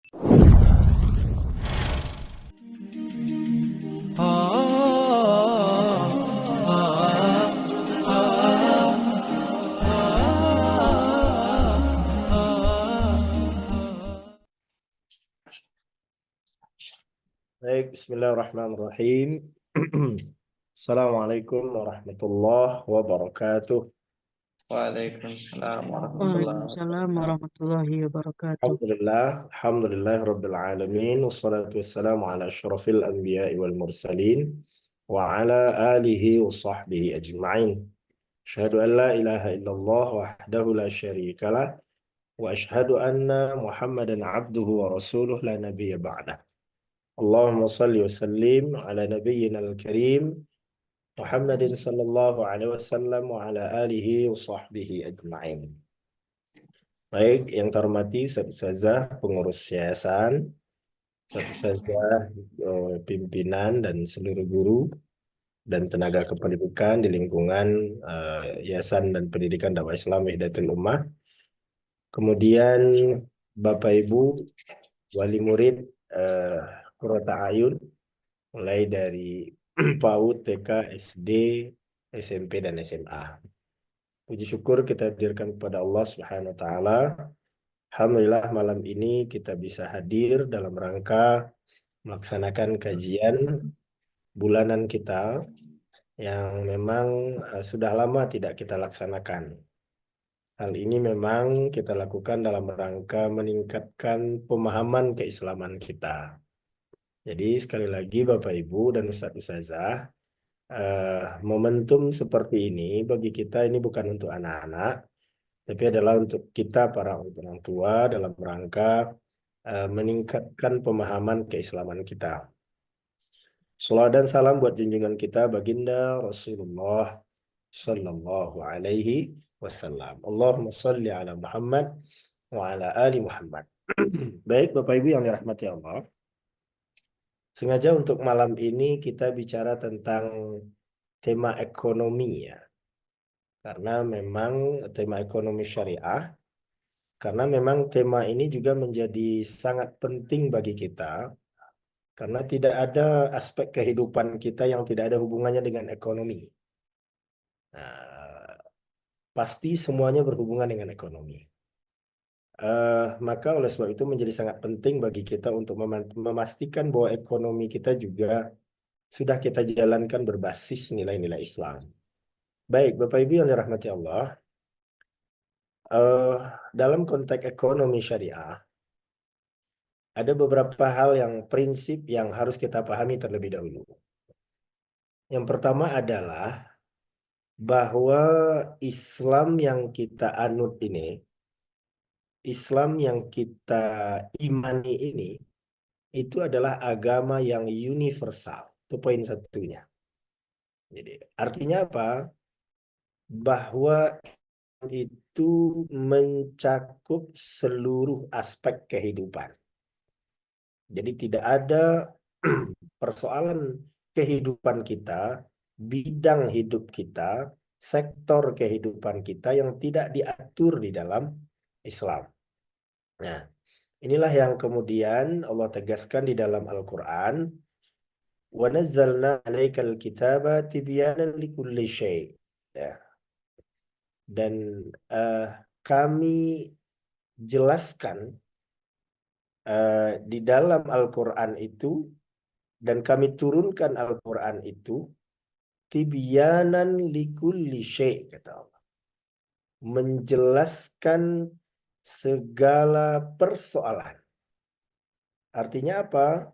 Baik, bismillahirrahmanirrahim. Assalamualaikum warahmatullahi wabarakatuh. Waalaikumsalam warahmatullahi Waalaikumsalam wabarakatuh. warahmatullahi wabarakatuh. Alhamdulillah rabbil alamin wassalatu wassalamu ala asyrafil anbiya'i wal mursalin wa ala alihi wa sahbihi ajma'in. Asyhadu an la ilaha illallah wahdahu la syarikalah wa asyhadu anna Muhammadan abduhu wa rasuluh la nabiyya ba'dah. Allahumma salli wa sallim ala nabiyyina al-karim Muhammadin sallallahu alaihi wasallam wa ala alihi wa sahbihi ajma'in. Baik, yang terhormati Ustazah pengurus yayasan, Ustazah pimpinan dan seluruh guru dan tenaga kependidikan di lingkungan Yayasan dan Pendidikan Dakwah Islam Hidayatul Ummah. Kemudian Bapak Ibu wali murid Qurrata Ayun mulai dari PAUD, TK, SD, SMP dan SMA. Puji syukur kita hadirkan kepada Allah Subhanahu wa taala. Alhamdulillah malam ini kita bisa hadir dalam rangka melaksanakan kajian bulanan kita yang memang sudah lama tidak kita laksanakan. Hal ini memang kita lakukan dalam rangka meningkatkan pemahaman keislaman kita. Jadi sekali lagi Bapak Ibu dan Ustadz Ustazah, momentum seperti ini bagi kita ini bukan untuk anak-anak, tapi adalah untuk kita para orang tua dalam rangka meningkatkan pemahaman keislaman kita. Salawat dan salam buat junjungan kita baginda Rasulullah Sallallahu Alaihi Wasallam. Allahumma salli ala Muhammad wa ala ali Muhammad. Baik Bapak Ibu yang dirahmati Allah. Sengaja untuk malam ini kita bicara tentang tema ekonomi ya. Karena memang tema ekonomi syariah. Karena memang tema ini juga menjadi sangat penting bagi kita. Karena tidak ada aspek kehidupan kita yang tidak ada hubungannya dengan ekonomi. Nah, pasti semuanya berhubungan dengan ekonomi. Maka oleh sebab itu menjadi sangat penting bagi kita untuk memastikan bahwa ekonomi kita juga sudah kita jalankan berbasis nilai-nilai Islam. Baik, Bapak Ibu yang dirahmati Allah, dalam konteks ekonomi syariah, ada beberapa hal yang prinsip yang harus kita pahami terlebih dahulu. Yang pertama adalah bahwa Islam yang kita anut ini, Islam yang kita imani ini, itu adalah agama yang universal. Itu poin satunya. Jadi artinya apa? Bahwa itu mencakup seluruh aspek kehidupan. Jadi tidak ada persoalan kehidupan kita, bidang hidup kita, sektor kehidupan kita yang tidak diatur di dalam Islam. Nah, inilah yang kemudian Allah tegaskan di dalam Al-Quran. وَنَزَّلْنَا عَلَيْكَ الْكِتَابَ تِبْيَانًا لِكُلِّ شَيْءٍ. Ya. Dan kami jelaskan di dalam Al-Quran itu, dan kami turunkan Al-Quran itu tibyanan likulli syai', kata Allah, menjelaskan segala persoalan. Artinya apa?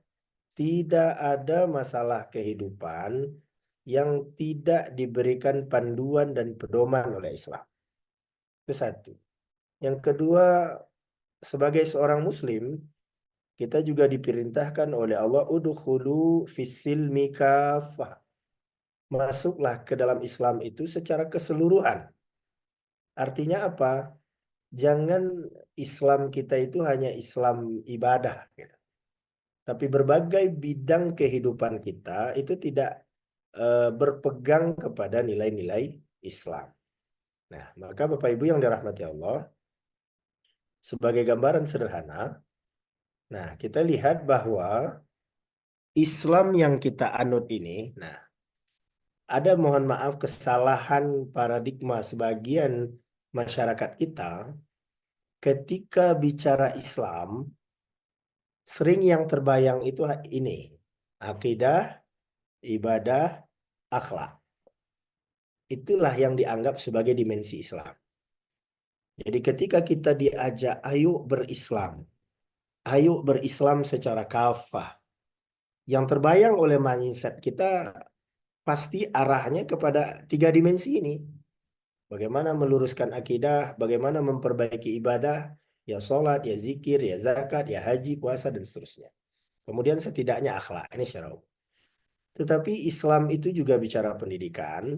Tidak ada masalah kehidupan yang tidak diberikan panduan dan pedoman oleh Islam. Itu satu. Yang kedua, sebagai seorang muslim, kita juga diperintahkan oleh Allah, udkhulu fis-silmi kafah. Masuklah ke dalam Islam itu secara keseluruhan. Artinya apa? Jangan Islam kita itu hanya Islam ibadah, gitu. Tapi berbagai bidang kehidupan kita itu tidak berpegang kepada nilai-nilai Islam. Nah, maka Bapak Ibu yang dirahmati Allah, sebagai gambaran sederhana, Nah, kita lihat bahwa Islam yang kita anut ini, nah, ada mohon maaf kesalahan paradigma sebagian masyarakat kita ketika bicara Islam, sering yang terbayang itu ini, akidah, ibadah, akhlak. Itulah yang dianggap sebagai dimensi Islam. Jadi ketika kita diajak, ayo berislam secara kafah. Yang terbayang oleh mindset kita pasti arahnya kepada tiga dimensi ini. Bagaimana meluruskan akidah, bagaimana memperbaiki ibadah, ya sholat, ya zikir, ya zakat, ya haji, puasa, dan seterusnya. Kemudian setidaknya akhlak, ini secara umum. Tetapi Islam itu juga bicara pendidikan,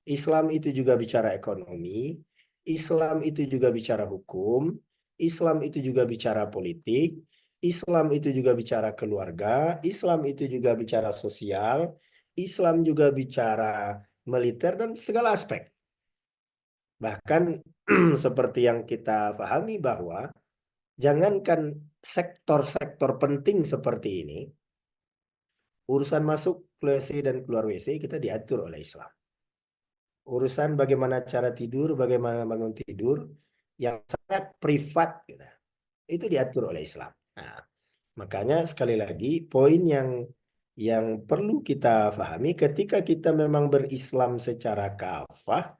Islam itu juga bicara ekonomi, Islam itu juga bicara hukum, Islam itu juga bicara politik, Islam itu juga bicara keluarga, Islam itu juga bicara sosial, Islam juga bicara militer dan segala aspek. Bahkan seperti yang kita pahami bahwa jangankan sektor-sektor penting seperti ini, urusan masuk ke WC dan keluar WC kita diatur oleh Islam. Urusan bagaimana cara tidur, bagaimana bangun tidur, yang sangat privat, gitu, itu diatur oleh Islam. Nah, makanya sekali lagi poin yang perlu kita pahami ketika kita memang berislam secara kafah,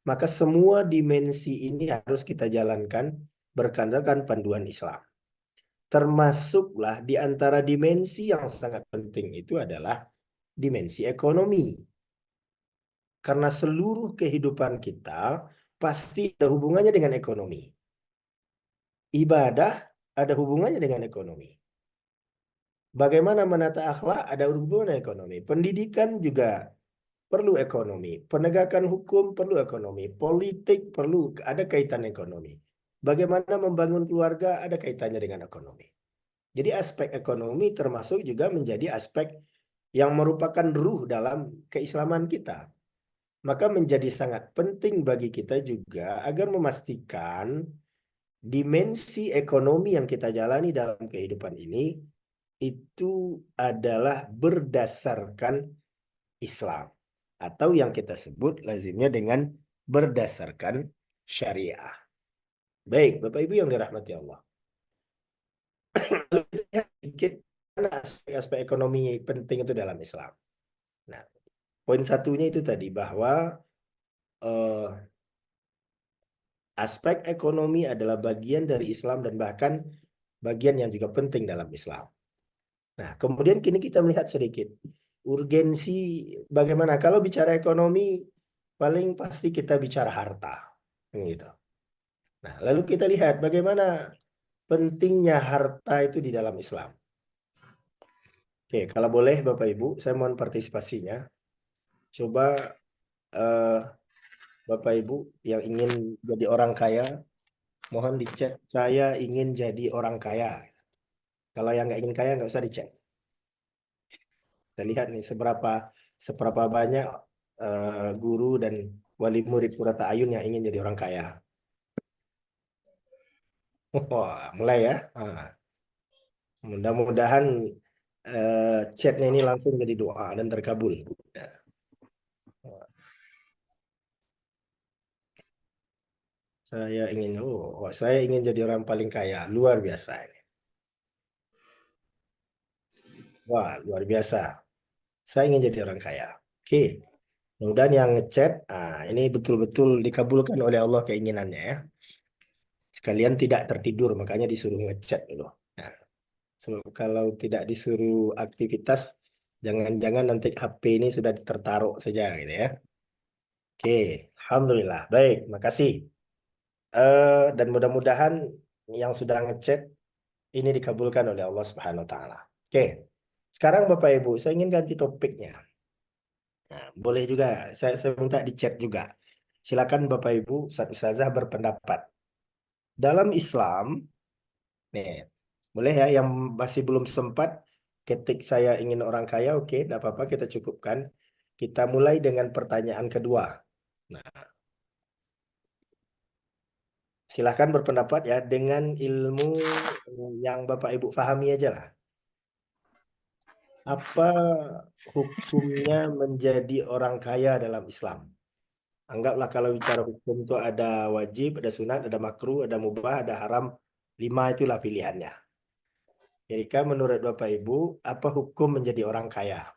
maka semua dimensi ini harus kita jalankan berkandalkan panduan Islam. Termasuklah di antara dimensi yang sangat penting itu adalah dimensi ekonomi. Karena seluruh kehidupan kita pasti ada hubungannya dengan ekonomi. Ibadah ada hubungannya dengan ekonomi. Bagaimana menata akhlak ada hubungan dengan ekonomi. Pendidikan juga perlu ekonomi. Penegakan hukum perlu ekonomi. Politik perlu ada kaitan ekonomi. Bagaimana membangun keluarga ada kaitannya dengan ekonomi. Jadi aspek ekonomi termasuk juga menjadi aspek yang merupakan ruh dalam keislaman kita. Maka menjadi sangat penting bagi kita juga agar memastikan dimensi ekonomi yang kita jalani dalam kehidupan ini itu adalah berdasarkan Islam. Atau yang kita sebut lazimnya dengan berdasarkan syariah. Baik, Bapak Ibu yang dirahmati Allah. Lalu kita lihat sedikit mana aspek-aspek ekonomi penting itu dalam Islam. Nah, poin satunya itu tadi bahwa eh, aspek ekonomi adalah bagian dari Islam dan bahkan bagian yang juga penting dalam Islam. Nah, kemudian kini kita melihat sedikit urgensi bagaimana kalau bicara ekonomi paling pasti kita bicara harta, gitu. Nah, lalu kita lihat bagaimana pentingnya harta itu di dalam Islam. Oke, kalau boleh Bapak Ibu, saya mohon partisipasinya. Coba eh, Bapak Ibu yang ingin jadi orang kaya, mohon dicek saya ingin jadi orang kaya. Kalau yang nggak ingin kaya nggak usah dicek. Kita lihat nih seberapa banyak guru dan wali murid Qurrata Ayun yang ingin jadi orang kaya. Wah, mulai ya. Nah, mudah-mudahan chatnya ini langsung jadi doa dan terkabul. Ya. Saya ingin jadi orang paling kaya, luar biasa ini. Wah, luar biasa. Saya ingin jadi orang kaya. Oke, mudah-mudahan yang ngechat, ini betul-betul dikabulkan oleh Allah keinginannya ya. Sekalian tidak tertidur, makanya disuruh ngechat dulu. Nah, kalau tidak disuruh aktivitas, jangan-jangan nanti HP ini sudah tertaruh saja gitu ya. Oke, Alhamdulillah. Baik, makasih. Dan mudah-mudahan yang sudah ngechat ini dikabulkan oleh Allah Subhanahu wa taala. Oke. Sekarang Bapak Ibu, saya ingin ganti topiknya. Nah, boleh juga saya minta di chat juga. Silakan Bapak Ibu, Ustazah berpendapat. Dalam Islam, nih, boleh ya yang masih belum sempat ketik saya ingin orang kaya, oke, tidak apa-apa kita cukupkan. Kita mulai dengan pertanyaan kedua. Nah, Silahkan berpendapat ya dengan ilmu yang Bapak Ibu pahami aja lah. Apa hukumnya menjadi orang kaya dalam Islam? Anggaplah kalau bicara hukum itu ada wajib, ada sunat, ada makruh, ada mubah, ada haram. 5 itulah pilihannya. Jadi menurut Bapak Ibu, apa hukum menjadi orang kaya?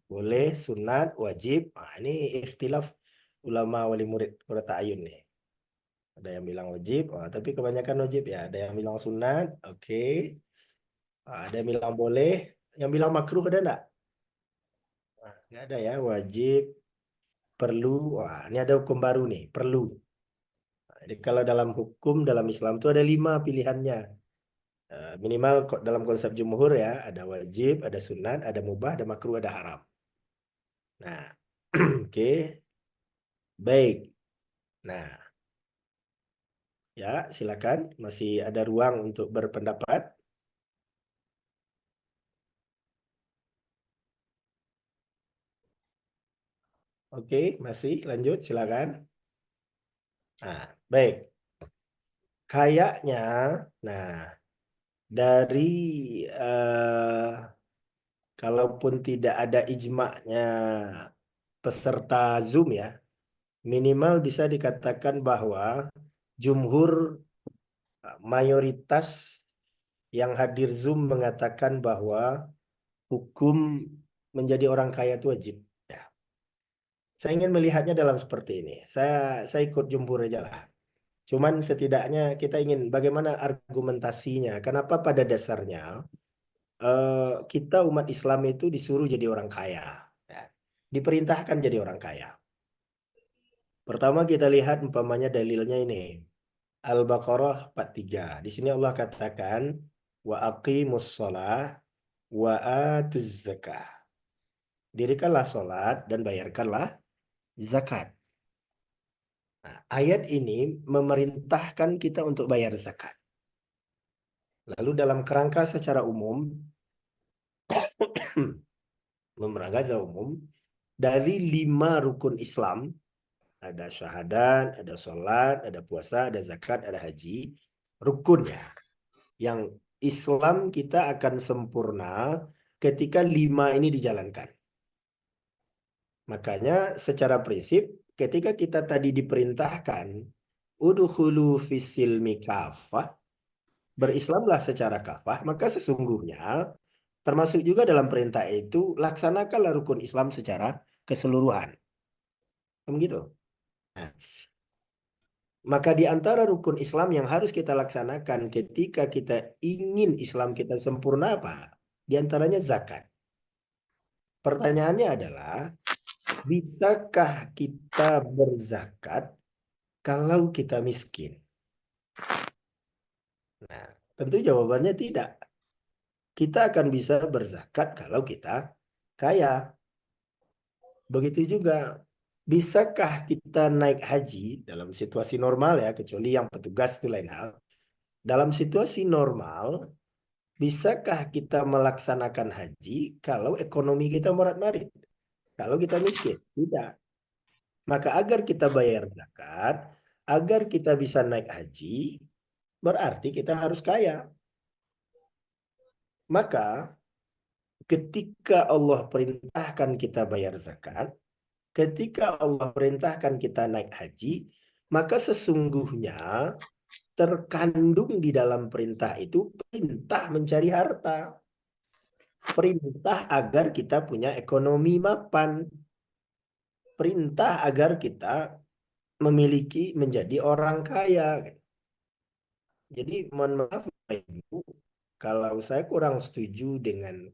Boleh, sunat, wajib. Nah, ini ikhtilaf ulama wali murid Qurrata Ayun nih. Ada yang bilang wajib, tapi kebanyakan wajib ya. Ada yang bilang sunat, oke. Ada yang bilang boleh, yang bilang makruh ada enggak? Nah, nggak ada ya, wajib, perlu. Wah, ini ada hukum baru nih, perlu. Jadi kalau dalam hukum, dalam Islam itu ada 5 pilihannya. Minimal dalam konsep jumhur ya, ada wajib, ada sunat, ada mubah, ada makruh, ada haram. Nah, oke, baik. Nah, ya silakan, masih ada ruang untuk berpendapat. Oke, masih lanjut, silakan. Nah, baik. Kayaknya, nah dari eh, kalaupun tidak ada ijma'nya peserta Zoom ya, minimal bisa dikatakan bahwa jumhur mayoritas yang hadir Zoom mengatakan bahwa hukum menjadi orang kaya itu wajib. Ya. Saya ingin melihatnya dalam seperti ini. Saya ikut jumhur aja lah. Cuman setidaknya kita ingin bagaimana argumentasinya. Kenapa pada dasarnya kita umat Islam itu disuruh jadi orang kaya. Ya. Diperintahkan jadi orang kaya. Pertama kita lihat umpamanya dalilnya ini. Al-Baqarah 43. Di sini Allah katakan wa aqimus shalah wa atuz zakah. Dirikanlah sholat dan bayarkanlah zakat. Nah, ayat ini memerintahkan kita untuk bayar zakat. Lalu dalam kerangka secara umum, memerangkasa umum, dari 5 rukun Islam, ada syahadat, ada sholat, ada puasa, ada zakat, ada haji, rukun ya. Yang Islam kita akan sempurna ketika 5 ini dijalankan. Makanya secara prinsip ketika kita tadi diperintahkan udhulu fisilmi kafah, berislamlah secara kafah, maka sesungguhnya termasuk juga dalam perintah itu laksanakanlah rukun Islam secara keseluruhan. Begitu. Nah, maka di antara rukun Islam yang harus kita laksanakan ketika kita ingin Islam kita sempurna apa? Di antaranya zakat. Pertanyaannya adalah, bisakah kita berzakat kalau kita miskin? Nah, tentu jawabannya tidak. Kita akan bisa berzakat kalau kita kaya. Begitu juga, bisakah kita naik haji dalam situasi normal ya, kecuali yang petugas itu lain hal. Dalam situasi normal, bisakah kita melaksanakan haji kalau ekonomi kita morat-marit? Kalau kita miskin? Tidak. Maka agar kita bayar zakat, agar kita bisa naik haji, berarti kita harus kaya. Maka ketika Allah perintahkan kita bayar zakat, ketika Allah perintahkan kita naik haji, maka sesungguhnya terkandung di dalam perintah itu perintah mencari harta. Perintah agar kita punya ekonomi mapan. Perintah agar kita memiliki menjadi orang kaya. Jadi mohon maaf Bapak Ibu, kalau saya kurang setuju dengan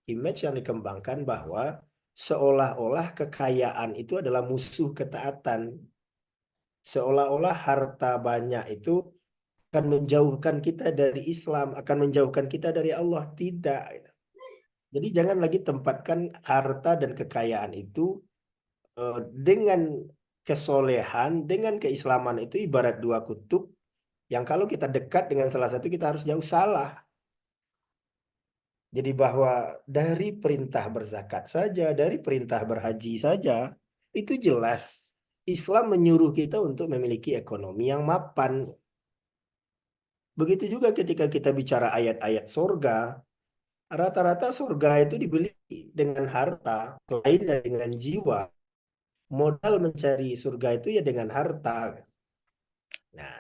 image yang dikembangkan bahwa seolah-olah kekayaan itu adalah musuh ketaatan. Seolah-olah harta banyak itu akan menjauhkan kita dari Islam, akan menjauhkan kita dari Allah. Tidak. Jadi jangan lagi tempatkan harta dan kekayaan itu dengan kesolehan, dengan keislaman itu ibarat 2 kutub yang kalau kita dekat dengan salah satu kita harus jauh, salah. Jadi bahwa dari perintah berzakat saja, dari perintah berhaji saja, itu jelas. Islam menyuruh kita untuk memiliki ekonomi yang mapan. Begitu juga ketika kita bicara ayat-ayat surga, rata-rata surga itu dibeli dengan harta, lain dengan jiwa. Modal mencari surga itu ya dengan harta. Nah,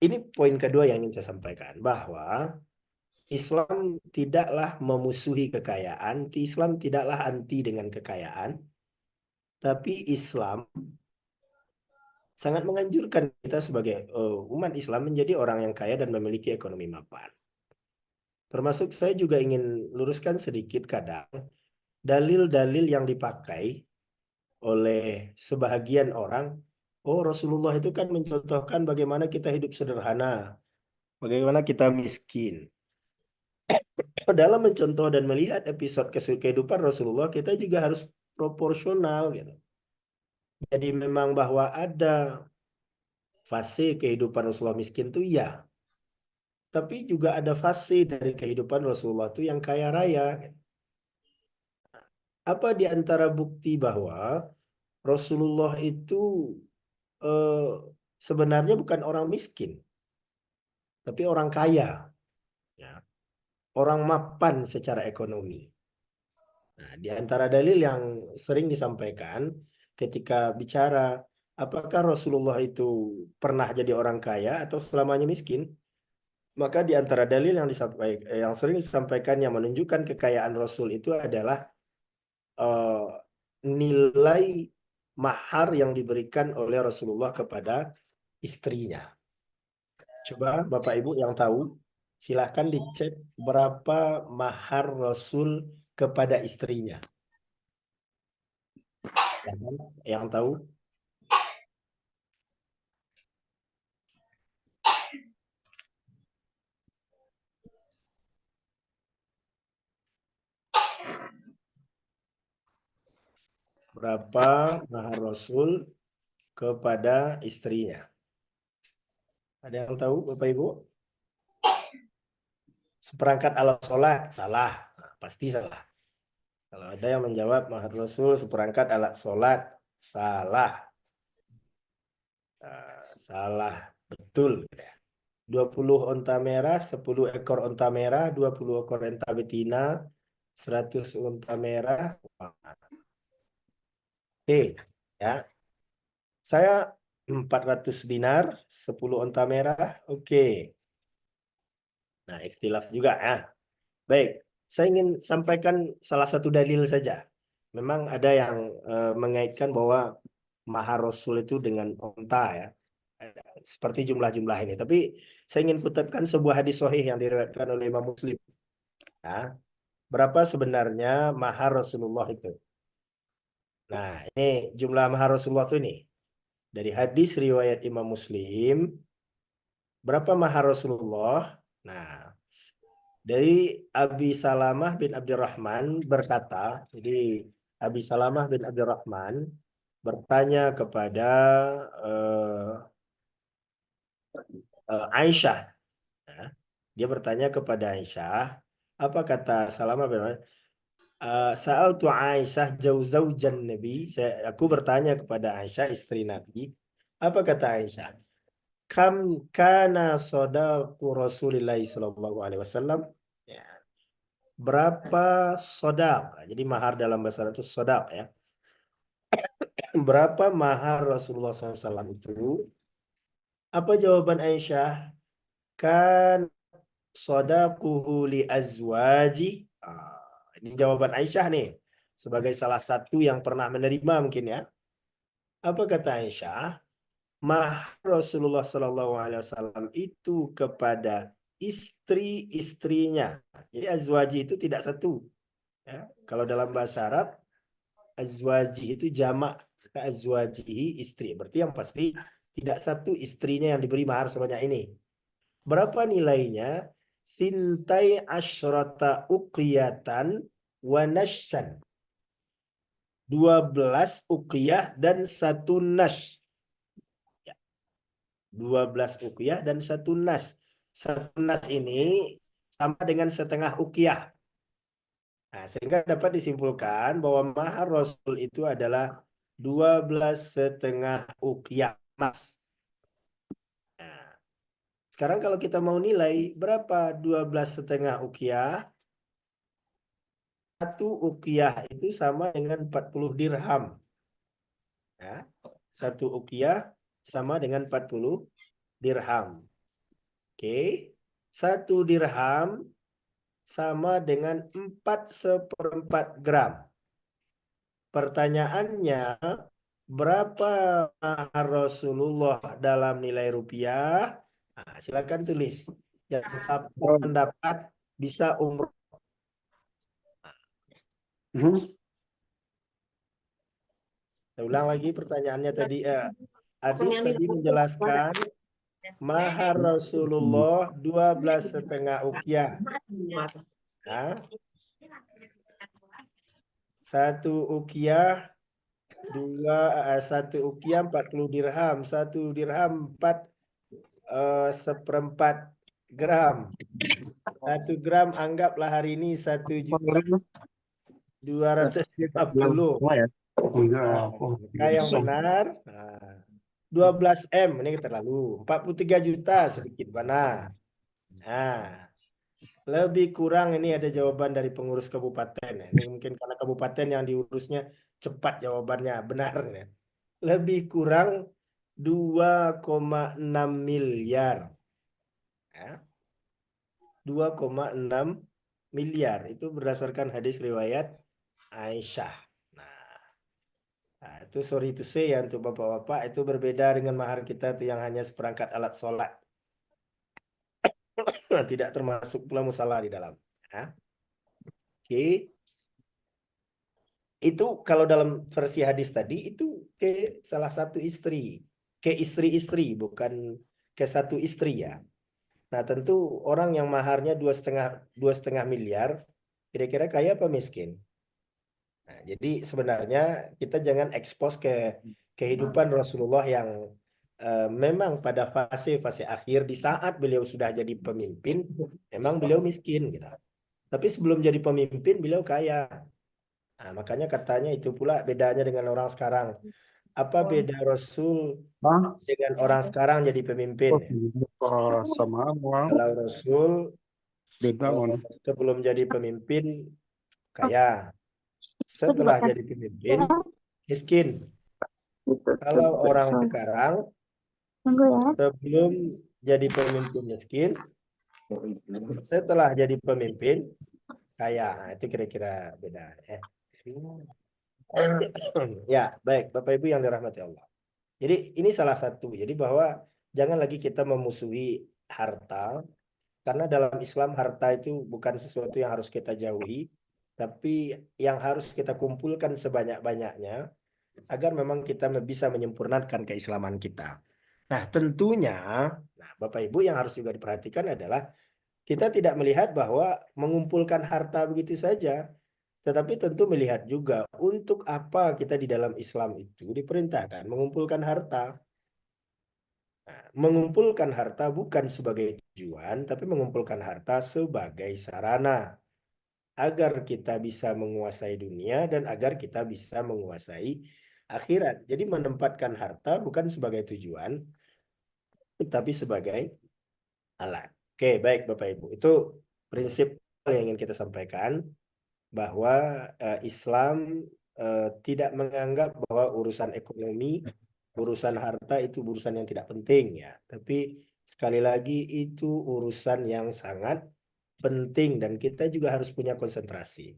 ini poin kedua yang ingin saya sampaikan, bahwa Islam tidaklah memusuhi kekayaan, Islam tidaklah anti dengan kekayaan, tapi Islam sangat menganjurkan kita sebagai umat Islam menjadi orang yang kaya dan memiliki ekonomi mapan. Termasuk saya juga ingin luruskan sedikit kadang dalil-dalil yang dipakai oleh sebahagian orang. Oh, Rasulullah itu kan mencontohkan bagaimana kita hidup sederhana, bagaimana kita miskin. Dalam mencontoh dan melihat episode kehidupan Rasulullah, kita juga harus proporsional gitu. Jadi memang bahwa ada fase kehidupan Rasulullah miskin itu ya, tapi juga ada fase dari kehidupan Rasulullah itu yang kaya raya, gitu. Apa di antara bukti bahwa Rasulullah itu eh, sebenarnya bukan orang miskin, tapi orang kaya, ya, orang mapan secara ekonomi. Nah, di antara dalil yang sering disampaikan ketika bicara apakah Rasulullah itu pernah jadi orang kaya atau selamanya miskin, maka di antara dalil yang yang sering disampaikan yang menunjukkan kekayaan Rasul itu adalah eh, nilai mahar yang diberikan oleh Rasulullah kepada istrinya. Coba Bapak Ibu yang tahu, silahkan dicek berapa mahar Rasul kepada istrinya. Yang tahu berapa mahar Rasul kepada istrinya? Ada yang tahu Bapak Ibu? Seperangkat alat sholat, salah. Nah, pasti salah. Kalau ada yang menjawab mahar Rasul seperangkat alat sholat, salah. Salah, betul. 20 onta merah, 10 ekor onta merah, 20 ekor onta betina, 100 onta merah. Oke, ya. Saya 400 dinar, 10 onta merah. Oke. Nah, ikhtilaf juga ya. Baik, saya ingin sampaikan salah satu dalil saja. Memang ada yang mengaitkan bahwa mahar Rasul itu dengan onta ya. Seperti jumlah-jumlah ini. Tapi saya ingin kutipkan sebuah hadis sahih yang diriwayatkan oleh Imam Muslim. Ya. Berapa sebenarnya mahar Rasulullah itu? Nah, ini jumlah mahar Rasulullah itu ini. Dari hadis riwayat Imam Muslim, berapa mahar Rasulullah? Nah, dari Abi Salamah bin Abdurrahman berkata, jadi Abi Salamah bin Abdurrahman bertanya kepada eh, Aisyah. Ya. Dia bertanya kepada Aisyah, apa kata Salamah bin Abdurrahman? Sa'altu Aisyah zaujan Nabi. Aku bertanya kepada Aisyah istri Nabi. Apa kata Aisyah? Kam kana sodaqu Rasulillah sallallahu alaihi wasallam? Ya. Berapa sodaq? Jadi mahar dalam bahasa Arab itu sodaq ya. Berapa mahar Rasulullah SAW itu? Apa jawaban Aisyah? Kan sodaquhu li azwaji. Ini jawaban Aisyah nih. Sebagai salah satu yang pernah menerima mungkin ya. Apa kata Aisyah? Mahar Rasulullah SAW itu kepada istri-istrinya. Jadi azwaji itu tidak satu. Ya. Kalau dalam bahasa Arab, azwaji itu jamak ke azwajihi istri. Berarti yang pasti tidak satu istrinya yang diberi mahar sebanyak ini. Berapa nilainya? Sintai asyrata uqiyatan wa nasyan. 12 uqiyah dan satu nas. 12 uqiyah dan satu nas. Satu nas ini sama dengan setengah uqiyah. Nah, sehingga dapat disimpulkan bahwa mahar Rasul itu adalah 12,5 ukiah emas. Nah, sekarang kalau kita mau nilai berapa 12,5 ukiah? 1 ukiah itu sama dengan 40 dirham. Ya. 1 ukiah sama dengan 40 dirham. Oke. 1 dirham sama dengan 4/4 gram. Pertanyaannya, berapa mahar Rasulullah dalam nilai rupiah? Nah, silakan tulis. Yang pendapat bisa umroh. Saya ulang lagi pertanyaannya tadi. Hadis tadi menjelaskan mahar Rasulullah 12,5 ukiah. Nah, 1 ukiah 1 ukiah 40 dirham. 1 dirham 4/4 gram. 1 gram anggaplah hari ini 1.250.000. Maka yang benar 12 M ini terlalu 43 juta sedikit mana. Nah, lebih kurang ini ada jawaban dari pengurus kabupaten. Ini mungkin karena kabupaten yang diurusnya cepat jawabannya benar. Lebih kurang 2,6 miliar. Ya. 2,6 miliar itu berdasarkan hadis riwayat Aisyah. Nah, itu sorry to say ya untuk bapak-bapak itu berbeda dengan mahar kita tuh yang hanya seperangkat alat sholat. Tidak termasuk pula musalah di dalam. Ya. Oke. Itu kalau dalam versi hadis tadi itu ke salah satu istri. Ke istri-istri bukan ke satu istri ya. Nah tentu orang yang maharnya 2,5 miliar kira-kira kaya apa miskin? Nah, jadi sebenarnya kita jangan ekspos ke kehidupan Rasulullah yang memang pada fase-fase akhir di saat beliau sudah jadi pemimpin, memang beliau miskin gitu. Tapi sebelum jadi pemimpin beliau kaya. Nah, makanya katanya itu pula bedanya dengan orang sekarang. Apa beda Rasul dengan orang sekarang jadi pemimpin? Kalau Rasul sebelum jadi pemimpin kaya, setelah jadi pemimpin miskin. Kalau orang sekarang sebelum jadi pemimpin miskin, setelah jadi pemimpin kaya. Nah, itu kira-kira beda. Ya, baik Bapak Ibu yang dirahmati Allah. Jadi ini salah satu. Jadi bahwa jangan lagi kita memusuhi harta, karena dalam Islam harta itu bukan sesuatu yang harus kita jauhi, tapi yang harus kita kumpulkan sebanyak-banyaknya agar memang kita bisa menyempurnakan keislaman kita. Nah, tentunya, nah Bapak Ibu yang harus juga diperhatikan adalah kita tidak melihat bahwa mengumpulkan harta begitu saja, tetapi tentu melihat juga untuk apa kita di dalam Islam itu diperintahkan mengumpulkan harta. Nah, mengumpulkan harta bukan sebagai tujuan, tapi mengumpulkan harta sebagai sarana agar kita bisa menguasai dunia dan agar kita bisa menguasai akhirat. Jadi menempatkan harta bukan sebagai tujuan, tetapi sebagai alat. Oke, baik Bapak Ibu. Itu prinsip yang ingin kita sampaikan bahwa Islam tidak menganggap bahwa urusan ekonomi, urusan harta itu urusan yang tidak penting ya. Tapi sekali lagi itu urusan yang sangat penting dan kita juga harus punya konsentrasi.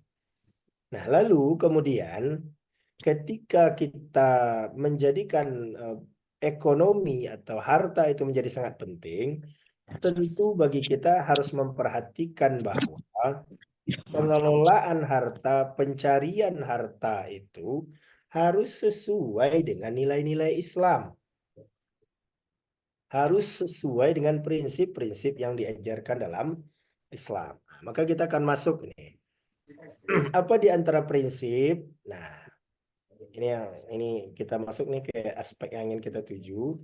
Nah, lalu kemudian ketika kita menjadikan ekonomi atau harta itu menjadi sangat penting, tentu bagi kita harus memperhatikan bahwa pengelolaan harta, pencarian harta itu harus sesuai dengan nilai-nilai Islam. Harus sesuai dengan prinsip-prinsip yang diajarkan dalam Islam. Nah, maka kita akan masuk nih. Apa di antara prinsip? Nah, ini kita masuk nih ke aspek yang ingin kita tuju.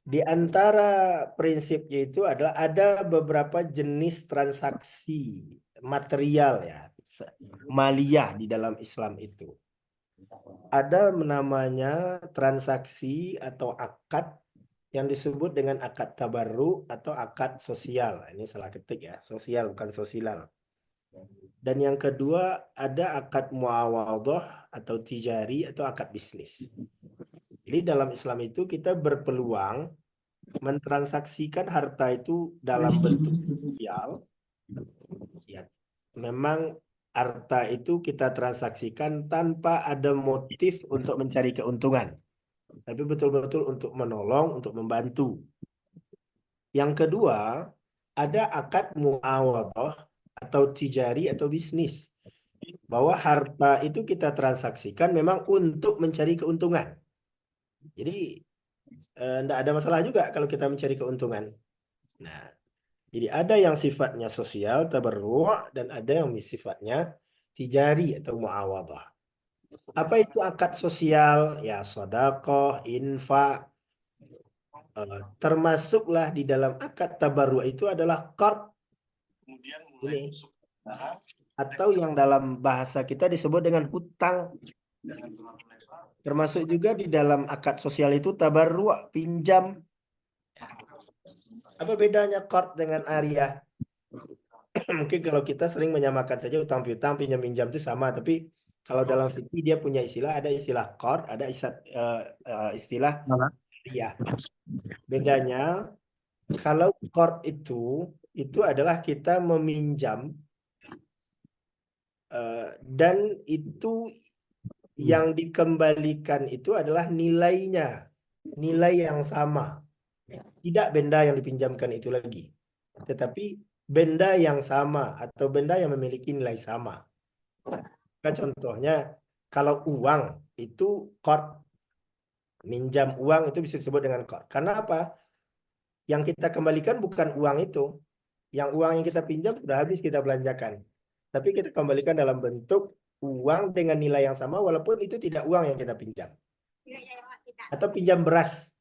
Di antara prinsipnya itu adalah ada beberapa jenis transaksi material ya, maliyah di dalam Islam itu. Ada namanya transaksi atau akad yang disebut dengan akad tabarru atau akad sosial. Ini salah ketik ya, sosial bukan sosial. Dan yang kedua ada akad muawadhah atau tijari atau akad bisnis. Jadi dalam Islam itu kita berpeluang mentransaksikan harta itu dalam bentuk sosial. Ya, memang harta itu kita transaksikan tanpa ada motif untuk mencari keuntungan, tapi betul-betul untuk menolong, untuk membantu. Yang kedua, ada akad muawadhah atau tijari atau bisnis. Bahwa harta itu kita transaksikan memang untuk mencari keuntungan. Jadi tidak ada masalah juga kalau kita mencari keuntungan. Nah, jadi ada yang sifatnya sosial, tabarru', dan ada yang sifatnya tijari atau muawadhah. Apa itu akad sosial? Ya, sedekah, infak. Termasuklah di dalam akad tabarru' itu adalah qard ini, atau yang dalam bahasa kita disebut dengan hutang. Termasuk juga di dalam akad sosial itu tabarru', pinjam. Apa bedanya qard dengan ariyah? Mungkin kalau kita sering menyamakan saja utang piutang, pinjam pinjam itu sama, tapi kalau dalam fikih dia punya istilah, ada istilah qard, ada istilah ariyah. Bedanya kalau qard itu adalah kita meminjam dan itu yang dikembalikan itu adalah nilainya, nilai yang sama. Tidak benda yang dipinjamkan itu lagi, tetapi benda yang sama atau benda yang memiliki nilai sama. Contohnya, kalau uang itu qard, minjam uang itu bisa disebut dengan qard. Karena apa? Yang kita kembalikan bukan uang itu. Yang uang yang kita pinjam sudah habis kita belanjakan. Tapi kita kembalikan dalam bentuk uang dengan nilai yang sama walaupun itu tidak uang yang kita pinjam. Atau pinjam beras.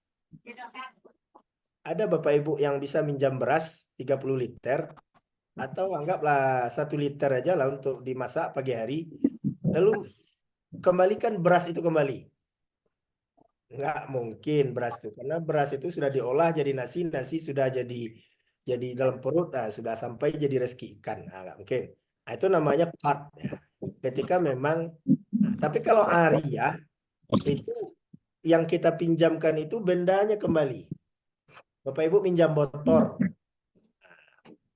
Ada Bapak Ibu yang bisa minjam beras 30 liter atau anggaplah 1 liter aja lah untuk dimasak pagi hari. Lalu kembalikan beras itu kembali. Nggak mungkin beras itu, karena beras itu sudah diolah jadi nasi, nasi sudah jadi dalam perut, nah, sudah sampai jadi rezeki ikan. Nah, nggak mungkin. Nah, itu namanya part ya. Ketika memang, nah, tapi kalau ariyah itu yang kita pinjamkan itu bendanya kembali. Bapak Ibu minjam motor,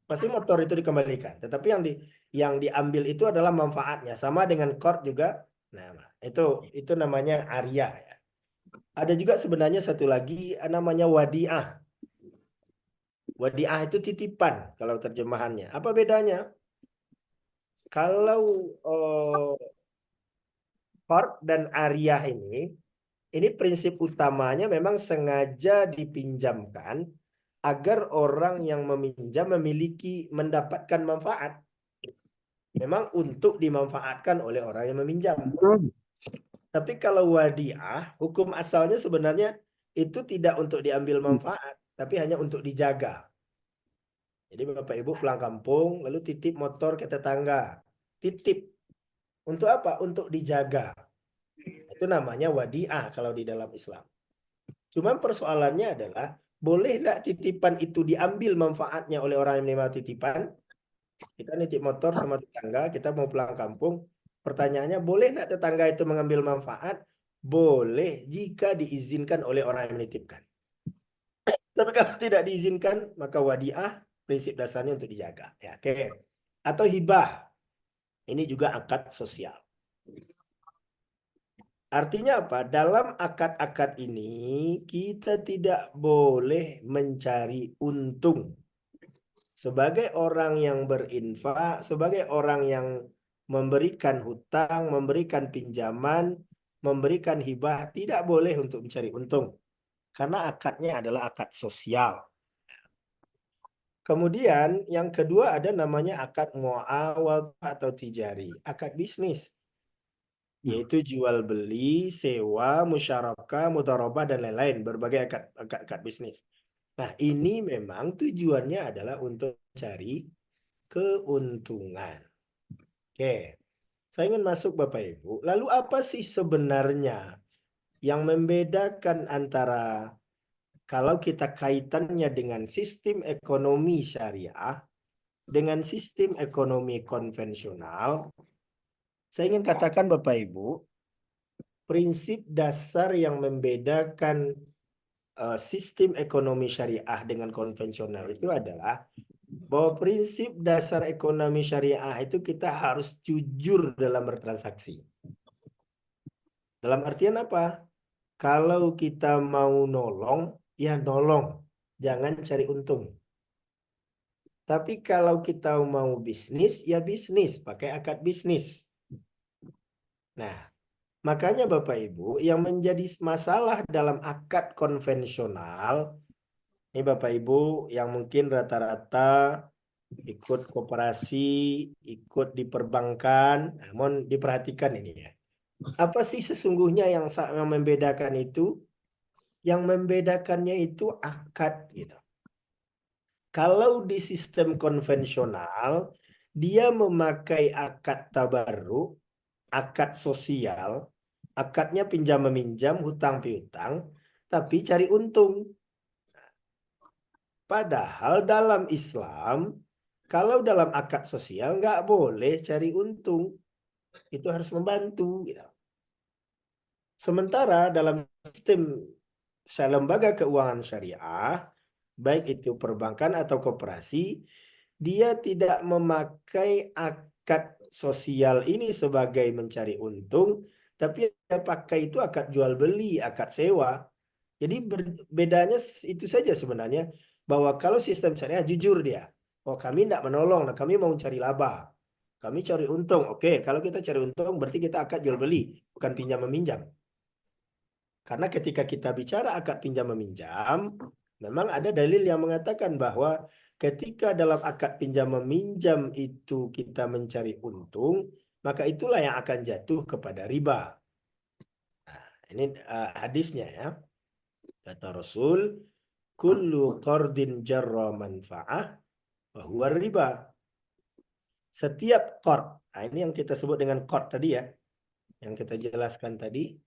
pasti motor itu dikembalikan. Tetapi yang diambil itu adalah manfaatnya, sama dengan qard juga. Nah, itu namanya ariyah ya. Ada juga sebenarnya satu lagi namanya wadiah. Wadiah itu titipan kalau terjemahannya. Apa bedanya? Kalau qard dan ariyah ini prinsip utamanya memang sengaja dipinjamkan agar orang yang meminjam mendapatkan manfaat. Memang untuk dimanfaatkan oleh orang yang meminjam. Tapi kalau wadiah, hukum asalnya sebenarnya itu tidak untuk diambil manfaat, tapi hanya untuk dijaga. Jadi Bapak Ibu pulang kampung, lalu titip motor ke tetangga. Titip. Untuk apa? Untuk dijaga. Itu namanya wadiah kalau di dalam Islam. Cuman persoalannya adalah, boleh tidak titipan itu diambil manfaatnya oleh orang yang menerima titipan? Kita nitip motor sama tetangga, kita mau pulang kampung. Pertanyaannya, boleh tidak tetangga itu mengambil manfaat? Boleh jika diizinkan oleh orang yang menitipkan. Tapi kalau tidak diizinkan, maka wadiah prinsip dasarnya untuk dijaga. Ya, oke. Atau hibah. Ini juga akad sosial. Artinya apa? Dalam akad-akad ini kita tidak boleh mencari untung. Sebagai orang yang berinfak, sebagai orang yang memberikan hutang, memberikan pinjaman, memberikan hibah, tidak boleh untuk mencari untung. Karena akadnya adalah akad sosial. Kemudian yang kedua ada namanya akad muawad atau tijari, akad bisnis. Yaitu jual beli, sewa, musyarakah, mudharabah, dan lain-lain. Berbagai akad bisnis. Nah, ini memang tujuannya adalah untuk mencari keuntungan. Oke. Saya ingin masuk Bapak Ibu. Lalu apa sih sebenarnya yang membedakan antara kalau kita kaitannya dengan sistem ekonomi syariah dengan sistem ekonomi konvensional? Saya ingin katakan Bapak Ibu, prinsip dasar yang membedakan sistem ekonomi syariah dengan konvensional itu adalah bahwa prinsip dasar ekonomi syariah itu kita harus jujur dalam bertransaksi. Dalam artian apa? Kalau kita mau nolong, ya nolong. Jangan cari untung. Tapi kalau kita mau bisnis, ya bisnis. Pakai akad bisnis. Nah, makanya Bapak Ibu, yang menjadi masalah dalam akad konvensional, ini Bapak Ibu yang mungkin rata-rata ikut koperasi, ikut di perbankan, namun diperhatikan ini ya. Apa sih sesungguhnya yang membedakan itu? Yang membedakannya itu akad gitu. Kalau di sistem konvensional, dia memakai akad tabarruk, akad sosial, akadnya pinjam meminjam, hutang piutang, tapi cari untung. Padahal dalam Islam, kalau dalam akad sosial nggak boleh cari untung, itu harus membantu. Gitu. Sementara dalam sistem lembaga keuangan syariah, baik itu perbankan atau koperasi, dia tidak memakai akad sosial ini sebagai mencari untung, tapi dia pakai itu akad jual beli, akad sewa. Jadi bedanya itu saja sebenarnya, bahwa kalau sistem syariah jujur dia, oh kami tidak menolong, nah kami mau cari laba, kami cari untung. Oke, kalau kita cari untung berarti kita akad jual beli, bukan pinjam meminjam. Karena ketika kita bicara akad pinjam meminjam, memang ada dalil yang mengatakan bahwa ketika dalam akad pinjam meminjam itu kita mencari untung, maka itulah yang akan jatuh kepada riba. Nah, ini hadisnya ya. Kata Rasul, kullu qardin jarra manfa'ah bahwa riba. Setiap qard, nah ini yang kita sebut dengan qard tadi ya, yang kita jelaskan tadi,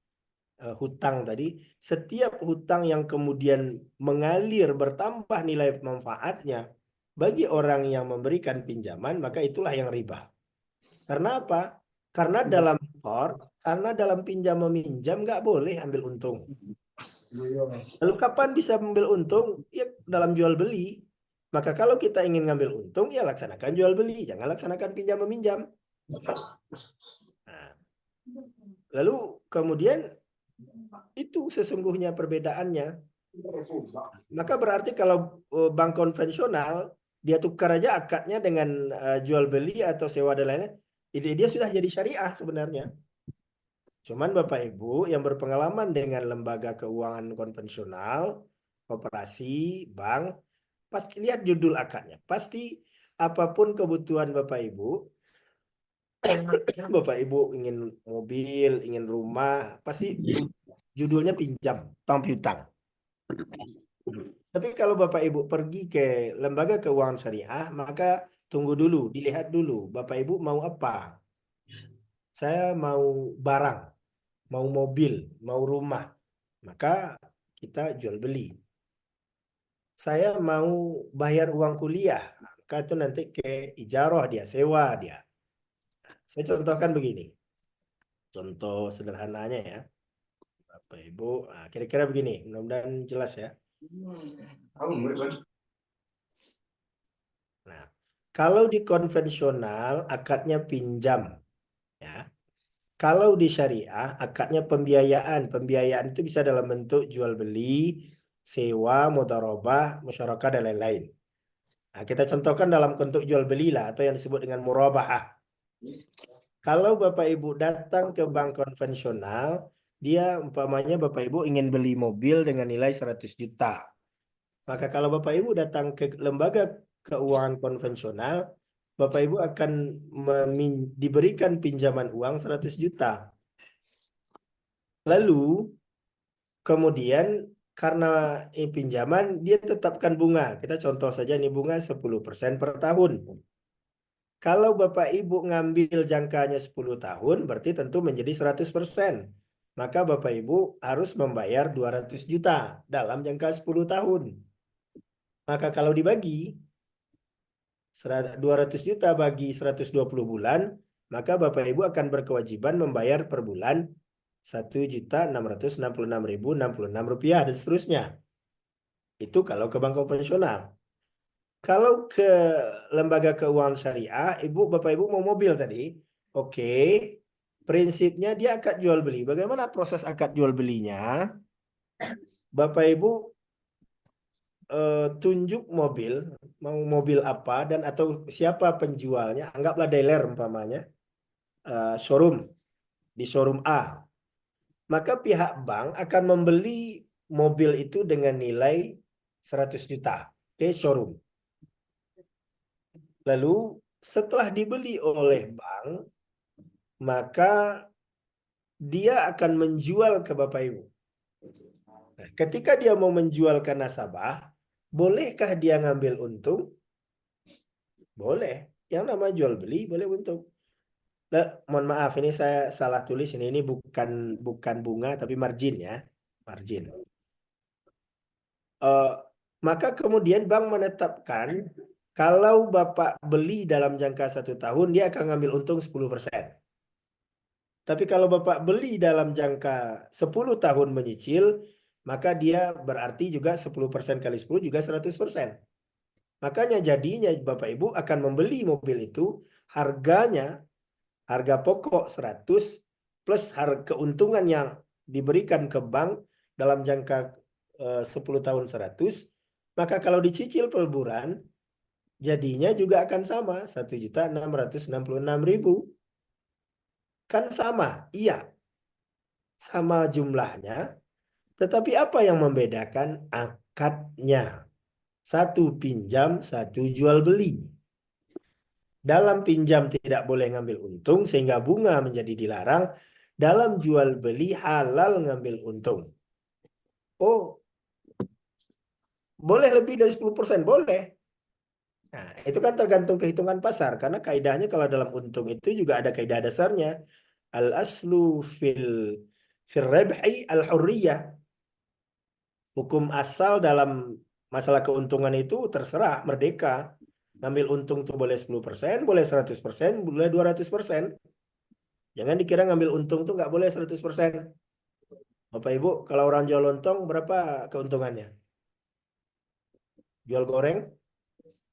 hutang tadi, setiap hutang yang kemudian mengalir bertambah nilai manfaatnya bagi orang yang memberikan pinjaman, maka itulah yang riba. Karena apa? Karena dalam qard, karena dalam pinjam meminjam nggak boleh ambil untung. Lalu kapan bisa ambil untung? Ya dalam jual beli. Maka kalau kita ingin ngambil untung, ya laksanakan jual beli, jangan laksanakan pinjam meminjam. Nah, lalu kemudian itu sesungguhnya perbedaannya. Maka berarti kalau bank konvensional, dia tukar aja akadnya dengan jual beli atau sewa dan lainnya, dia sudah jadi syariah sebenarnya. Cuman Bapak Ibu yang berpengalaman dengan lembaga keuangan konvensional, koperasi, bank, pasti lihat judul akadnya. Pasti apapun kebutuhan Bapak Ibu, Bapak Ibu ingin mobil, ingin rumah, pasti judulnya pinjam, utang piutang. Tapi kalau Bapak Ibu pergi ke lembaga keuangan syariah, maka tunggu dulu, dilihat dulu, Bapak Ibu mau apa? Saya mau barang, mau mobil, mau rumah, maka kita jual beli. Saya mau bayar uang kuliah, maka itu nanti ke ijarah dia, sewa dia. Saya contohkan begini, contoh sederhananya ya, Bapak Ibu, nah, kira-kira begini, mudah-mudahan jelas ya. Nah, kalau di konvensional akadnya pinjam, ya. Kalau di syariah akadnya pembiayaan. Pembiayaan itu bisa dalam bentuk jual beli, sewa, mudharabah, musyarakah dan lain-lain. Nah, kita contohkan dalam bentuk jual beli lah atau yang disebut dengan murabahah. Kalau Bapak Ibu datang ke bank konvensional, dia umpamanya Bapak Ibu ingin beli mobil dengan nilai 100 juta. Maka kalau Bapak Ibu datang ke lembaga keuangan konvensional, Bapak Ibu akan diberikan pinjaman uang 100 juta. Lalu kemudian karena pinjaman dia tetapkan bunga. Kita contoh saja ini bunga 10% per tahun. Kalau Bapak Ibu ngambil jangkanya 10 tahun, berarti tentu menjadi 100%. Maka Bapak Ibu harus membayar 200 juta dalam jangka 10 tahun. Maka kalau dibagi 200 juta bagi 120 bulan, maka Bapak Ibu akan berkewajiban membayar per bulan 1.666.066 rupiah dan seterusnya. Itu kalau ke bank konvensional. Kalau ke lembaga keuangan syariah, Bapak Ibu mau mobil tadi, oke. Prinsipnya dia akad jual beli. Bagaimana proses akad jual belinya? Bapak Ibu tunjuk mobil, mau mobil apa dan atau siapa penjualnya, anggaplah dealer umpamanya, showroom di showroom A. Maka pihak bank akan membeli mobil itu dengan nilai 100 juta ke showroom. Lalu setelah dibeli oleh bank, maka dia akan menjual ke Bapak Ibu. Nah, ketika dia mau menjual ke nasabah, bolehkah dia ngambil untung? Boleh. Yang nama jual beli boleh untung. Nah, mohon maaf ini saya salah tulis ini bukan bunga tapi margin ya, margin. Maka kemudian bank menetapkan kalau Bapak beli dalam jangka 1 tahun dia akan ngambil untung 10%. Tapi kalau Bapak beli dalam jangka 10 tahun menyicil, maka dia berarti juga 10% kali 10 juga 100%. Makanya jadinya Bapak Ibu akan membeli mobil itu harga pokok 100 plus harga keuntungan yang diberikan ke bank dalam jangka 10 tahun 100. Maka kalau dicicil per bulan jadinya juga akan sama 1.666.000. Kan sama, iya, sama jumlahnya. Tetapi apa yang membedakan? Akadnya. Satu pinjam, satu jual beli. Dalam pinjam tidak boleh ngambil untung sehingga bunga menjadi dilarang. Dalam jual beli halal ngambil untung. Oh, boleh lebih dari 10%? Boleh. Nah, itu kan tergantung kehitungan pasar. Karena kaidahnya kalau dalam untung itu juga ada kaidah dasarnya. Al-aslu fil rebhi al-hurriyah. Hukum asal dalam masalah keuntungan itu terserah, merdeka. Ngambil untung tuh boleh 10%, boleh 100%, boleh 200%. Jangan dikira ngambil untung tuh nggak boleh 100%. Bapak Ibu, kalau orang jual lontong berapa keuntungannya? Jual goreng,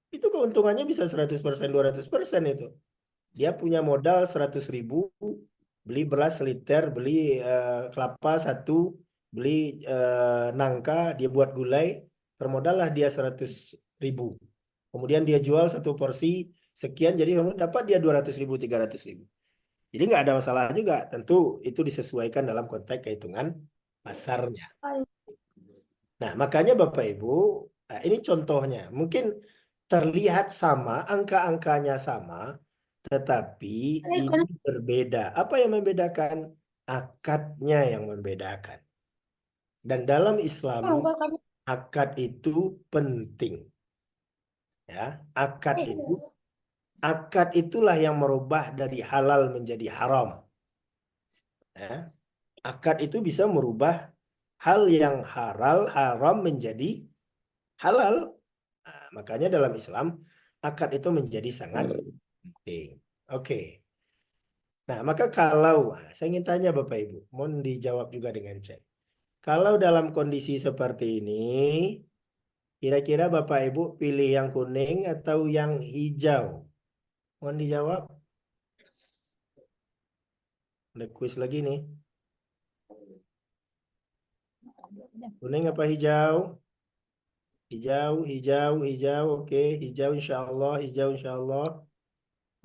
itu keuntungannya bisa 100%, 200% itu. Dia punya modal 100.000, beli beras seliter, beli kelapa satu, beli nangka, dia buat gulai, bermodallah dia 100.000. Kemudian dia jual satu porsi sekian, jadi dapat dia 200.000, 300.000. Jadi nggak ada masalah juga. Tentu itu disesuaikan dalam konteks kehitungan pasarnya. Nah, makanya Bapak Ibu, nah ini contohnya. Mungkin terlihat sama, angka-angkanya sama, tetapi ini berbeda. Apa yang membedakan? Akadnya yang membedakan. Dan dalam Islam, akad itu penting. Ya, akad itulah yang merubah dari halal menjadi haram. Ya, akad itu bisa merubah hal yang haram menjadi halal. Nah, makanya dalam Islam akad itu menjadi sangat penting. Oke. Nah, maka saya ingin tanya Bapak Ibu, mohon dijawab juga dengan chat. Kalau dalam kondisi seperti ini, kira-kira Bapak Ibu pilih yang kuning atau yang hijau? Mohon dijawab. Ada kuis lagi nih. Kuning apa hijau? Hijau, hijau, hijau. Oke, hijau insya Allah, hijau insya Allah.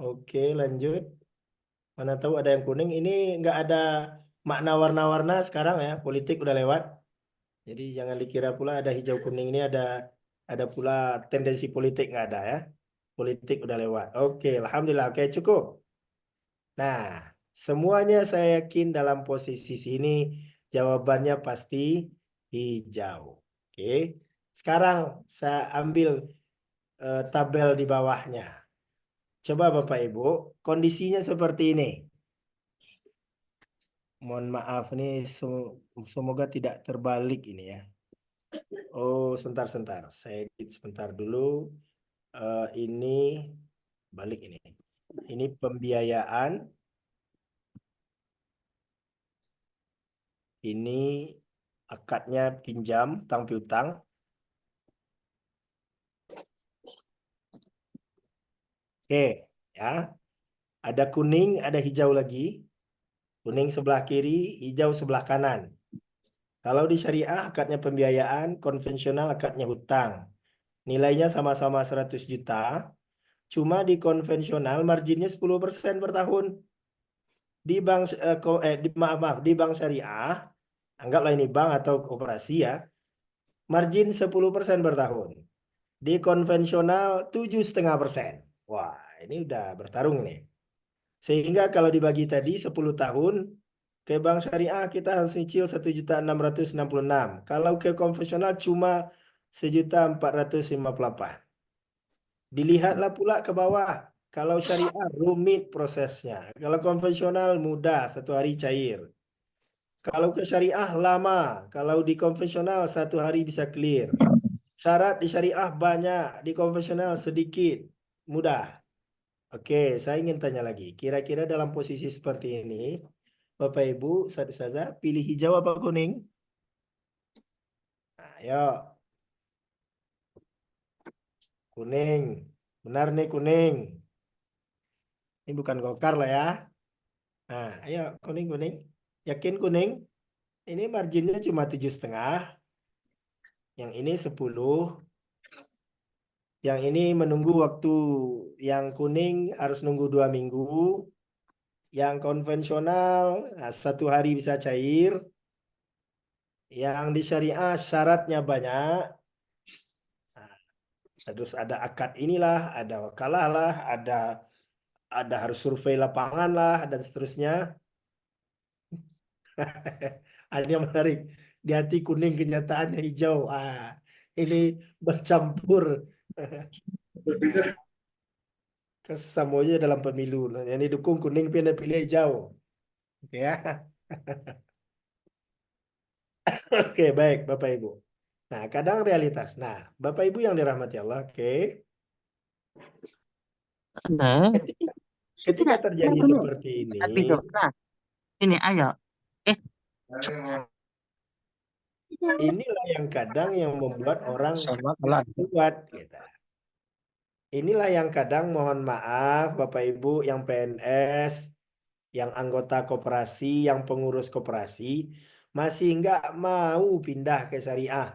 Oke, lanjut. Mana tahu ada yang kuning. Ini nggak ada makna warna-warna sekarang ya. Politik udah lewat. Jadi jangan dikira pula ada hijau kuning ini ada pula tendensi politik nggak ada ya. Politik udah lewat. Oke, alhamdulillah. Oke, cukup. Nah, semuanya saya yakin dalam posisi sini jawabannya pasti hijau. Oke. Sekarang saya ambil tabel di bawahnya. Coba Bapak Ibu, kondisinya seperti ini. Mohon maaf nih, semoga tidak terbalik ini ya. Oh, sebentar. Saya edit sebentar dulu. Ini balik ini. Ini pembiayaan. Ini akadnya pinjam, utang piutang. Oke, ya. Ada kuning, ada hijau lagi. Kuning sebelah kiri, hijau sebelah kanan. Kalau di syariah akadnya pembiayaan, konvensional akadnya hutang. Nilainya sama-sama 100 juta. Cuma di konvensional marginnya 10% per tahun. Di bank maaf, di bank syariah, anggaplah ini bank atau koperasi ya, margin 10% per tahun. Di konvensional 7,5%. Wah, ini udah bertarung nih. Sehingga kalau dibagi tadi 10 tahun, ke bank syariah kita harus nyicil 1.666.000. Kalau ke konvensional cuma 1.458.000. Dilihatlah pula ke bawah. Kalau syariah rumit prosesnya. Kalau konvensional mudah, 1 hari cair. Kalau ke syariah lama. Kalau di konvensional 1 hari bisa clear. Syarat di syariah banyak, di konvensional sedikit, mudah. Oke, saya ingin tanya lagi. Kira-kira dalam posisi seperti ini, Bapak Ibu, satu saja, pilih hijau apa kuning? Nah, ayo, kuning. Benar nih kuning. Ini bukan Golkar lah ya. Nah, ayo kuning. Yakin kuning? Ini marginnya cuma 7,5. Yang ini 10. Yang ini menunggu waktu. Yang kuning harus nunggu 2 minggu. Yang konvensional 1 hari bisa cair. Yang di syariah syaratnya banyak. Nah, terus ada akad inilah, ada wakalah lah, ada harus survei lapangan lah, dan seterusnya. Ada yang menarik. Di hati kuning kenyataannya hijau. Ini bercampur. Kesamuanya dalam pemilu. Yang didukung kuning, pindah pilih hijau. Oke ya. Oke, baik Bapak Ibu. Nah, kadang realitas. Nah, Bapak Ibu yang dirahmati Allah, oke. Nah, Ketika, situ ketika nak terjadi ini seperti ini, pisau. Nah, ini ayo. Eh, inilah yang kadang yang membuat orang sama kelas. kuat, gitu. Inilah yang kadang mohon maaf Bapak Ibu yang PNS, yang anggota koperasi, yang pengurus koperasi, masih nggak mau pindah ke syariah.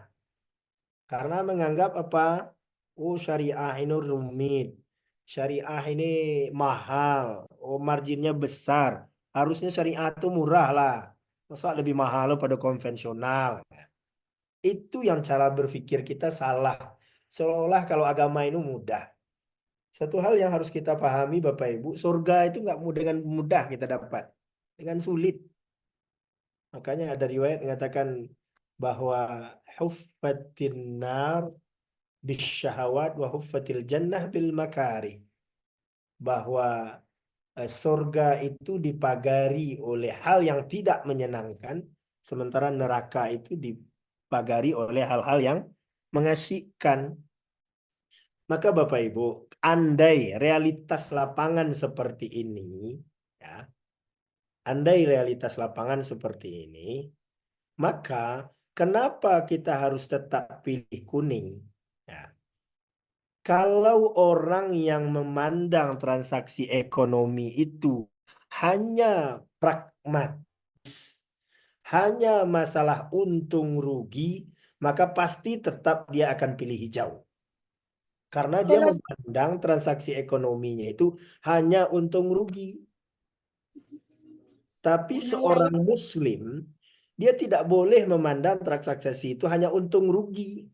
Karena menganggap apa? Oh, syariah ini rumit. Syariah ini mahal. Oh, marginnya besar. Harusnya syariah itu murah lah. Masa lebih mahal pada konvensional. Itu yang cara berpikir kita salah. Seolah-olah kalau agama itu mudah. Satu hal yang harus kita pahami Bapak Ibu, surga itu nggak dengan mudah kita dapat. Dengan sulit. Makanya ada riwayat mengatakan bahwa huffatin nar bisyahawat wa huffatil jannah bil makari. Bahwa surga itu dipagari oleh hal yang tidak menyenangkan, sementara neraka itu dipagari oleh hal-hal yang mengasihkan. Maka Bapak Ibu, andai realitas lapangan seperti ini, ya, andai realitas lapangan seperti ini, maka kenapa kita harus tetap pilih kuning? Ya. Kalau orang yang memandang transaksi ekonomi itu hanya pragmatis, hanya masalah untung rugi, maka pasti tetap dia akan pilih hijau. Karena dia memandang transaksi ekonominya itu hanya untung rugi. Tapi seorang muslim, dia tidak boleh memandang transaksi itu hanya untung rugi.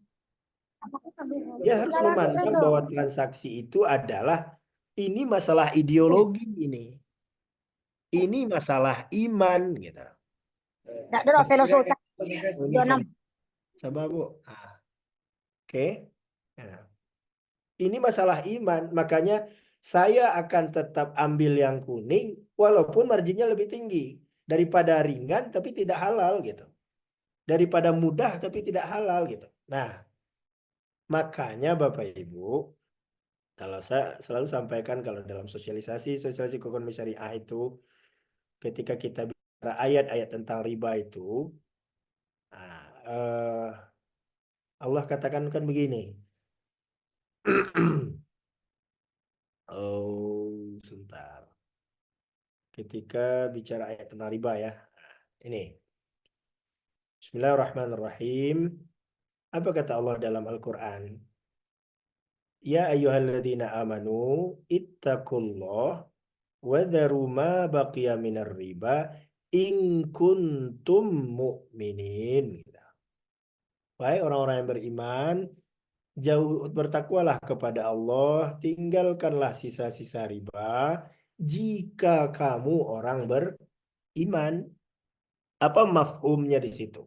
Dia harus memandang bahwa transaksi itu adalah ini masalah ideologi ini. Ini masalah iman gitu. Tak ada filosofi. Coba Bu. Oke. Nah, ini masalah iman, makanya saya akan tetap ambil yang kuning walaupun marginnya lebih tinggi daripada ringan tapi tidak halal gitu. Daripada mudah tapi tidak halal gitu. Nah, makanya Bapak Ibu, kalau saya selalu sampaikan kalau dalam sosialisasi ekonomi syariah itu ketika kita bicara ayat-ayat tentang riba itu, Allah katakan kan begini. Oh, sebentar. Ketika bicara ayat tentang riba ya. Ini. Bismillahirrahmanirrahim. Apa kata Allah dalam Al-Quran? Ya ayyuhalladzina amanu ittaqullah wa dharu ma baqiya minar riba in kuntum mu'minin. Wahai orang-orang yang beriman, bertakwalah kepada Allah, tinggalkanlah sisa-sisa riba jika kamu orang beriman. Apa mafhumnya di situ?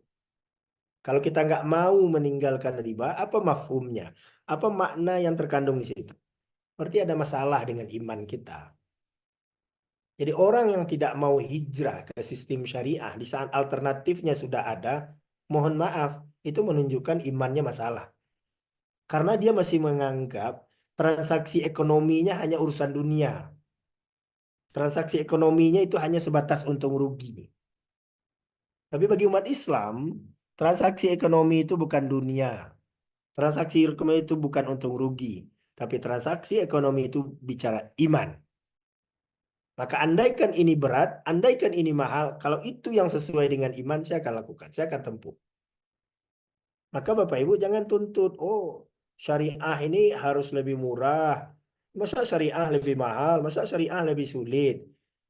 Kalau kita nggak mau meninggalkan riba, apa mafhumnya? Apa makna yang terkandung di situ? Berarti ada masalah dengan iman kita. Jadi orang yang tidak mau hijrah ke sistem syariah di saat alternatifnya sudah ada, mohon maaf, itu menunjukkan imannya masalah. Karena dia masih menganggap transaksi ekonominya hanya urusan dunia. Transaksi ekonominya itu hanya sebatas untung rugi. Tapi bagi umat Islam, transaksi ekonomi itu bukan dunia. Transaksi ekonomi itu bukan untung rugi. Tapi transaksi ekonomi itu bicara iman. Maka andaikan ini berat, andaikan ini mahal, kalau itu yang sesuai dengan iman, saya akan lakukan, saya akan tempuh. Maka Bapak Ibu jangan tuntut, oh syariah ini harus lebih murah. Masa syariah lebih mahal, masa syariah lebih sulit.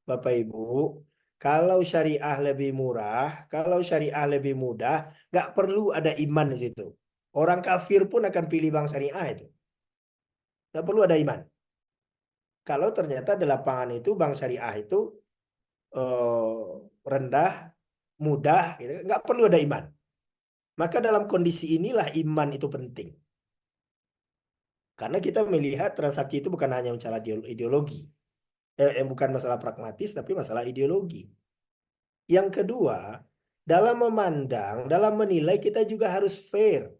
Bapak Ibu, kalau syariah lebih murah, kalau syariah lebih mudah, nggak perlu ada iman di situ. Orang kafir pun akan pilih bank syariah itu. Nggak perlu ada iman. Kalau ternyata di lapangan itu bank syariah itu rendah, mudah, gitu, nggak perlu ada iman. Maka dalam kondisi inilah iman itu penting. Karena kita melihat transaksi itu bukan hanya masalah ideologi. Bukan masalah pragmatis, tapi masalah ideologi. Yang kedua, dalam memandang, dalam menilai kita juga harus fair.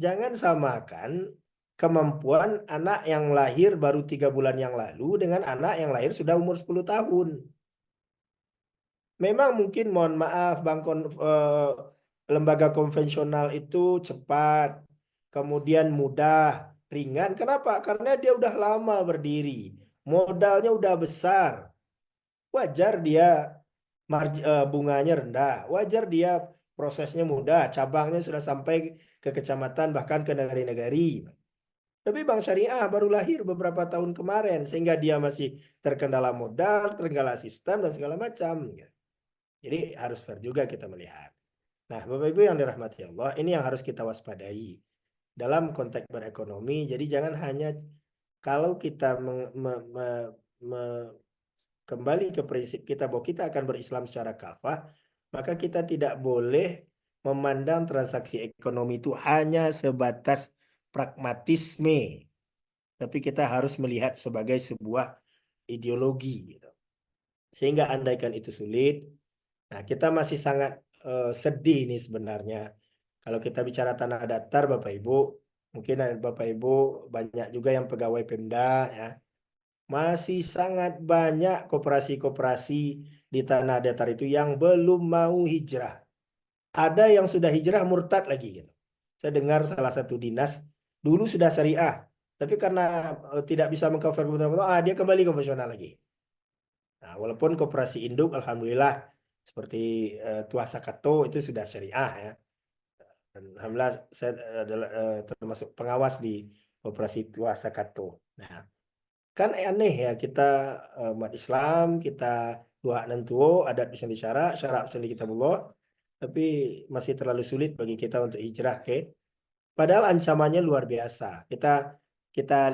Jangan samakan kemampuan anak yang lahir baru 3 bulan yang lalu dengan anak yang lahir sudah umur 10 tahun. Memang mungkin mohon maaf lembaga konvensional itu cepat, kemudian mudah, ringan. Kenapa? Karena dia udah lama berdiri, modalnya udah besar. Wajar dia bunganya rendah, wajar dia prosesnya mudah, cabangnya sudah sampai ke kecamatan bahkan ke negari-negari. Tapi bank syariah baru lahir beberapa tahun kemarin sehingga dia masih terkendala modal, terkendala sistem dan segala macam. Jadi harus fair juga kita melihat. Nah, Bapak Ibu yang dirahmati Allah, ini yang harus kita waspadai dalam konteks berekonomi. Jadi jangan hanya kalau kita kembali ke prinsip kita bahwa kita akan berislam secara kafah, maka kita tidak boleh memandang transaksi ekonomi itu hanya sebatas pragmatisme, tapi kita harus melihat sebagai sebuah ideologi. Gitu. Sehingga andaikan itu sulit, nah kita masih sangat sedih nih sebenarnya. Kalau kita bicara tanah datar Bapak Ibu, mungkin Bapak Ibu banyak juga yang pegawai Pemda ya. Masih sangat banyak koperasi-koperasi di tanah datar itu yang belum mau hijrah. Ada yang sudah hijrah murtad lagi gitu. Saya dengar salah satu dinas dulu sudah syariah, tapi karena tidak bisa mengcover dia kembali konvensional lagi. Nah, walaupun koperasi induk alhamdulillah seperti Tuasa Kato itu sudah syariah ya. Dan alhamdulillah saya adalah termasuk pengawas di koperasi Tuasa Kato. Nah, kan aneh ya kita umat Islam, kita dua nantuo, adat bisa disyarak, syarak bisa kitabullah, tapi masih terlalu sulit bagi kita untuk hijrah ke. Padahal ancamannya luar biasa. Kita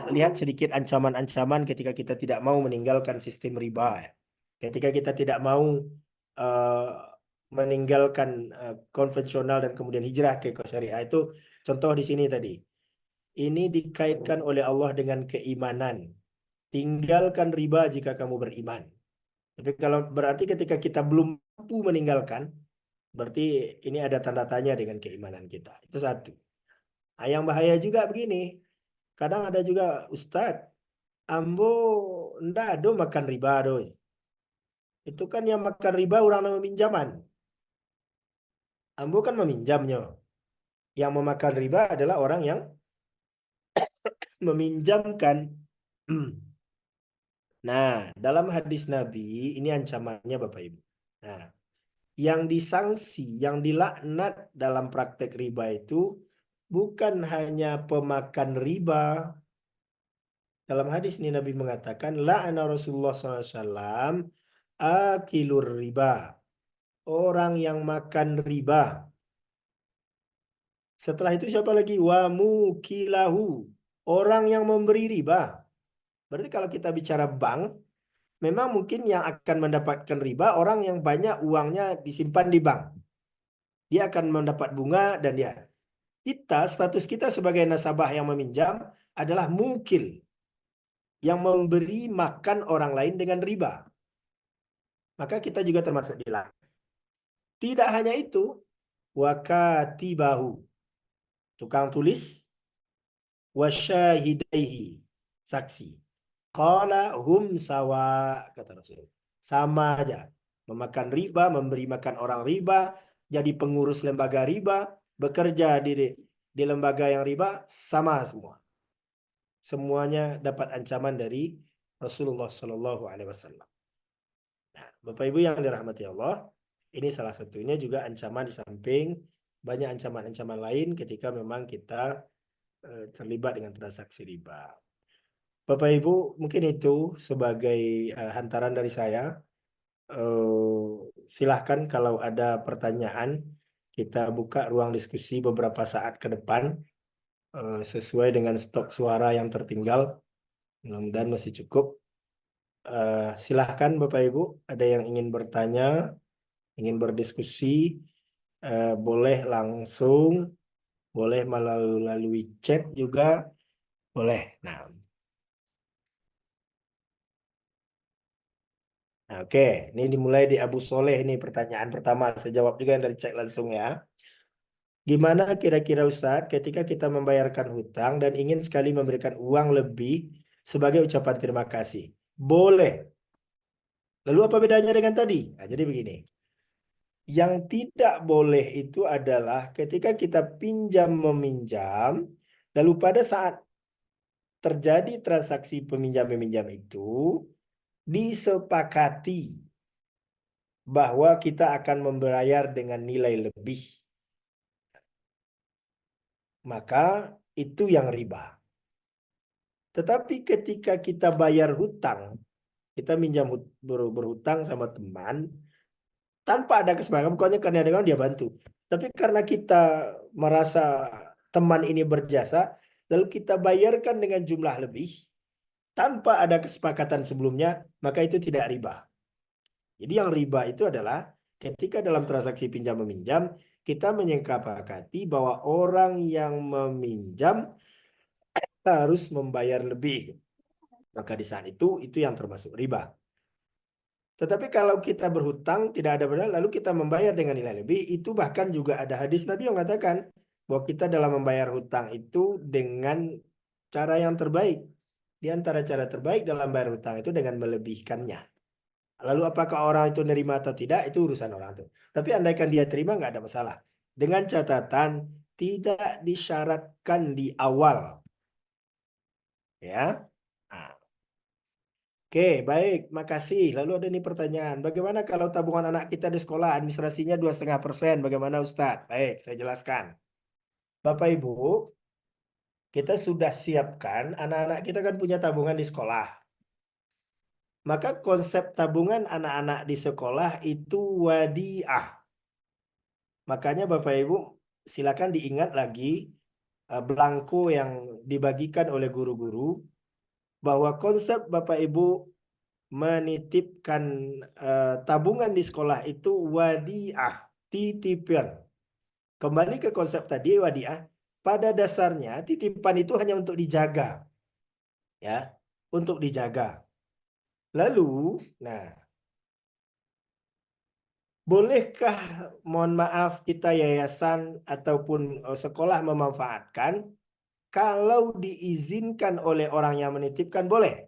lihat sedikit ancaman-ancaman ketika kita tidak mau meninggalkan sistem riba. Ya. Ketika kita tidak mau meninggalkan konvensional dan kemudian hijrah ke syariah itu contoh di sini tadi. ini dikaitkan oleh Allah dengan keimanan. Tinggalkan riba jika kamu beriman. Tapi kalau berarti ketika kita belum mampu meninggalkan, berarti ini ada tanda tanya dengan keimanan kita. Itu satu. Nah, yang bahaya juga begini. Kadang ada juga Ustadz, ambo ndak do makan riba do. Itu kan yang makan riba orang yang meminjaman. Ambo kan meminjamnya. Yang memakan riba adalah orang yang meminjamkan. Nah, dalam hadis Nabi ini ancamannya Bapak Ibu. Nah, yang disangsi, yang dilaknat dalam praktek riba itu bukan hanya pemakan riba. Dalam hadis ini Nabi mengatakan, la'ana Rasulullah SAW akilur riba. Orang yang makan riba. Setelah itu siapa lagi? Wa mukilahu. Orang yang memberi riba. Berarti kalau kita bicara bank, memang mungkin yang akan mendapatkan riba orang yang banyak uangnya disimpan di bank. Dia akan mendapat bunga dan dia. Status kita sebagai nasabah yang meminjam adalah mukil. Yang memberi makan orang lain dengan riba. Maka kita juga termasuk di dalam. Tidak hanya itu, wakatibahu. Tukang tulis, wasyahidaihi. Saksi. Qala hum sawa, kata Rasul. Sama aja. Memakan riba, memberi makan orang riba, jadi pengurus lembaga riba, bekerja di lembaga yang riba, sama semua. Semuanya dapat ancaman dari Rasulullah Shallallahu Alaihi Wasallam. Nah, Bapak Ibu yang dirahmati Allah, ini salah satunya juga ancaman di samping banyak ancaman-ancaman lain ketika memang kita terlibat dengan transaksi riba. Bapak Ibu, mungkin itu sebagai hantaran dari saya. Silahkan kalau ada pertanyaan, kita buka ruang diskusi beberapa saat ke depan sesuai dengan stok suara yang tertinggal. Mudah-mudahan masih cukup. Silahkan Bapak Ibu, ada yang ingin bertanya, ingin berdiskusi, boleh langsung, boleh melalui chat juga, boleh. Nah, oke, ini dimulai di Abu Soleh ini pertanyaan pertama. Saya jawab juga yang dari chat langsung ya. Gimana kira-kira Ustadz ketika kita membayarkan hutang dan ingin sekali memberikan uang lebih sebagai ucapan terima kasih? Boleh. Lalu apa bedanya dengan tadi? Nah, jadi begini. Yang tidak boleh itu adalah ketika kita pinjam meminjam, lalu pada saat terjadi transaksi peminjam-meminjam itu disepakati bahwa kita akan membayar dengan nilai lebih. Maka itu yang riba. Tetapi ketika kita bayar hutang, kita minjam berhutang sama teman, tanpa ada kesepakatan, bukannya karena dia bantu. Tapi karena kita merasa teman ini berjasa, lalu kita bayarkan dengan jumlah lebih, tanpa ada kesepakatan sebelumnya, maka itu tidak riba. Jadi yang riba itu adalah ketika dalam transaksi pinjam-meminjam, kita menyepakati bahwa orang yang meminjam harus membayar lebih. Maka di saat itu yang termasuk riba. Tetapi kalau kita berhutang tidak ada benar, lalu kita membayar dengan nilai lebih, itu bahkan juga ada hadis Nabi yang mengatakan bahwa kita dalam membayar hutang itu dengan cara yang terbaik. Di antara cara terbaik dalam bayar hutang itu dengan melebihkannya. Lalu apakah orang itu nerima atau tidak, itu urusan orang itu. Tapi andaikan dia terima, nggak ada masalah. Dengan catatan tidak disyaratkan di awal. Ya. Nah. Oke, baik, makasih. Lalu ada nih pertanyaan, bagaimana kalau tabungan anak kita di sekolah administrasinya 2,5%? Bagaimana Ustadz? Baik, saya jelaskan. Bapak Ibu, kita sudah siapkan, anak-anak kita kan punya tabungan di sekolah. Maka konsep tabungan anak-anak di sekolah itu wadiah. Makanya Bapak Ibu, silakan diingat lagi belangko yang dibagikan oleh guru-guru, bahwa konsep Bapak Ibu menitipkan tabungan di sekolah itu wadiah, titipan. Kembali ke konsep tadi wadiah, pada dasarnya titipan itu hanya untuk dijaga, ya, untuk dijaga. Lalu, nah, bolehkah, mohon maaf, kita yayasan ataupun sekolah memanfaatkan? Kalau diizinkan oleh orang yang menitipkan, boleh.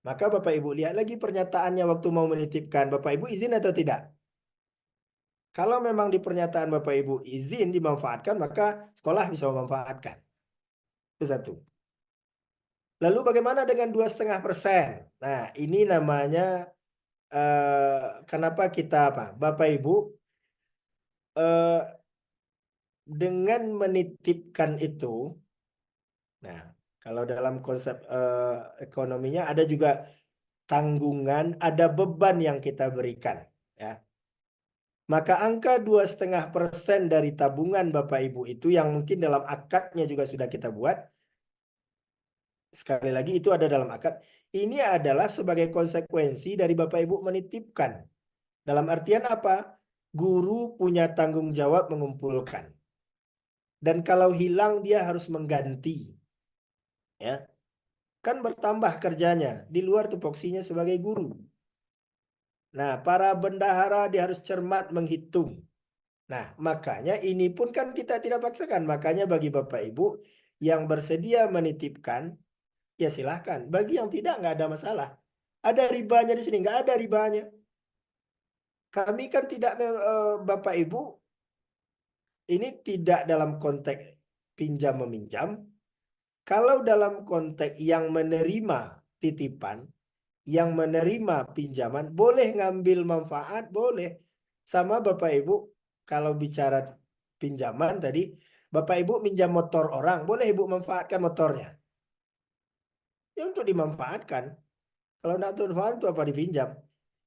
Maka Bapak Ibu lihat lagi pernyataannya waktu mau menitipkan. Bapak Ibu izin atau tidak? Kalau memang di pernyataan Bapak Ibu izin dimanfaatkan, maka sekolah bisa memanfaatkan. Itu satu. Lalu bagaimana dengan 2,5%? Nah, ini namanya kenapa kita apa? Bapak Ibu dengan menitipkan itu, nah kalau dalam konsep ekonominya ada juga tanggungan, ada beban yang kita berikan, ya. Maka angka 2,5% dari tabungan Bapak Ibu itu yang mungkin dalam akadnya juga sudah kita buat. Sekali lagi itu ada dalam akad. Ini adalah sebagai konsekuensi dari Bapak Ibu menitipkan. Dalam artian apa? Guru punya tanggung jawab mengumpulkan. Dan kalau hilang dia harus mengganti. Ya. Kan bertambah kerjanya. Di luar tupoksinya sebagai guru. Nah, para bendahara dia harus cermat menghitung. Nah, makanya ini pun kan kita tidak paksakan. Makanya bagi Bapak Ibu yang bersedia menitipkan, ya silahkan. Bagi yang tidak, nggak ada masalah. Ada ribanya di sini, nggak ada ribanya. Kami kan tidak, Bapak Ibu, ini tidak dalam konteks pinjam meminjam. Kalau dalam konteks yang menerima titipan, yang menerima pinjaman, boleh ngambil manfaat, boleh. Sama Bapak Ibu, kalau bicara pinjaman tadi, Bapak Ibu minjam motor orang, boleh Ibu manfaatkan motornya. Ya untuk dimanfaatkan. Kalau tidak untuk manfaat itu apa dipinjam.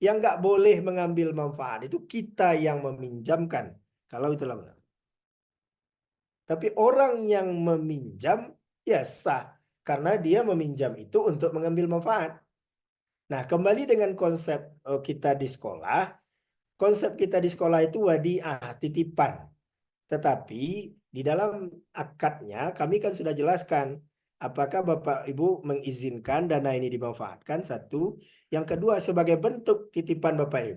Yang nggak boleh mengambil manfaat itu kita yang meminjamkan. Kalau itulah benar. Tapi orang yang meminjam ya sah. Karena dia meminjam itu untuk mengambil manfaat. Nah, kembali dengan konsep kita di sekolah. Konsep kita di sekolah itu wadiah, titipan. Tetapi di dalam akadnya kami kan sudah jelaskan apakah Bapak Ibu mengizinkan dana ini dimanfaatkan, satu. Yang kedua, sebagai bentuk titipan Bapak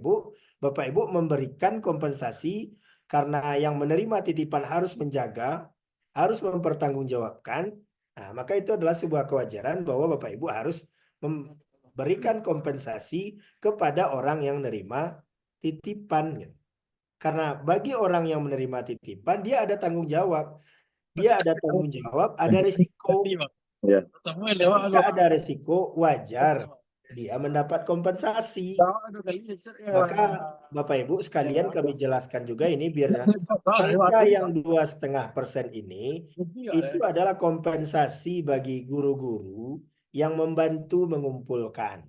Ibu memberikan kompensasi karena yang menerima titipan harus menjaga, harus mempertanggungjawabkan. Nah, maka itu adalah sebuah kewajaran bahwa Bapak Ibu harus memberikan kompensasi kepada orang yang menerima titipan. Karena bagi orang yang menerima titipan, dia ada tanggung jawab. Dia ada tanggung jawab, ada risiko. Ya. Ketika ada risiko, wajar dia mendapat kompensasi. Maka Bapak Ibu sekalian kami jelaskan juga ini biar angka yang 2,5% ini itu adalah kompensasi bagi guru-guru yang membantu mengumpulkan.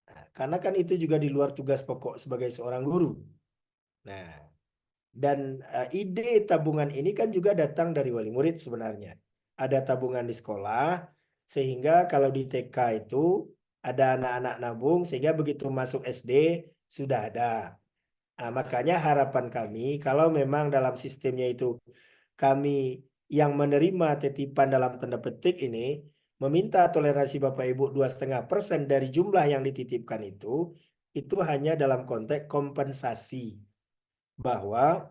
Nah, karena kan itu juga di luar tugas pokok sebagai seorang guru. Nah, dan ide tabungan ini kan juga datang dari wali murid sebenarnya. Ada tabungan di sekolah, sehingga kalau di TK itu ada anak-anak nabung, sehingga begitu masuk SD sudah ada. Nah, makanya harapan kami, kalau memang dalam sistemnya itu kami yang menerima titipan dalam tanda petik ini, meminta toleransi Bapak Ibu 2,5% dari jumlah yang dititipkan itu hanya dalam konteks kompensasi. Bahwa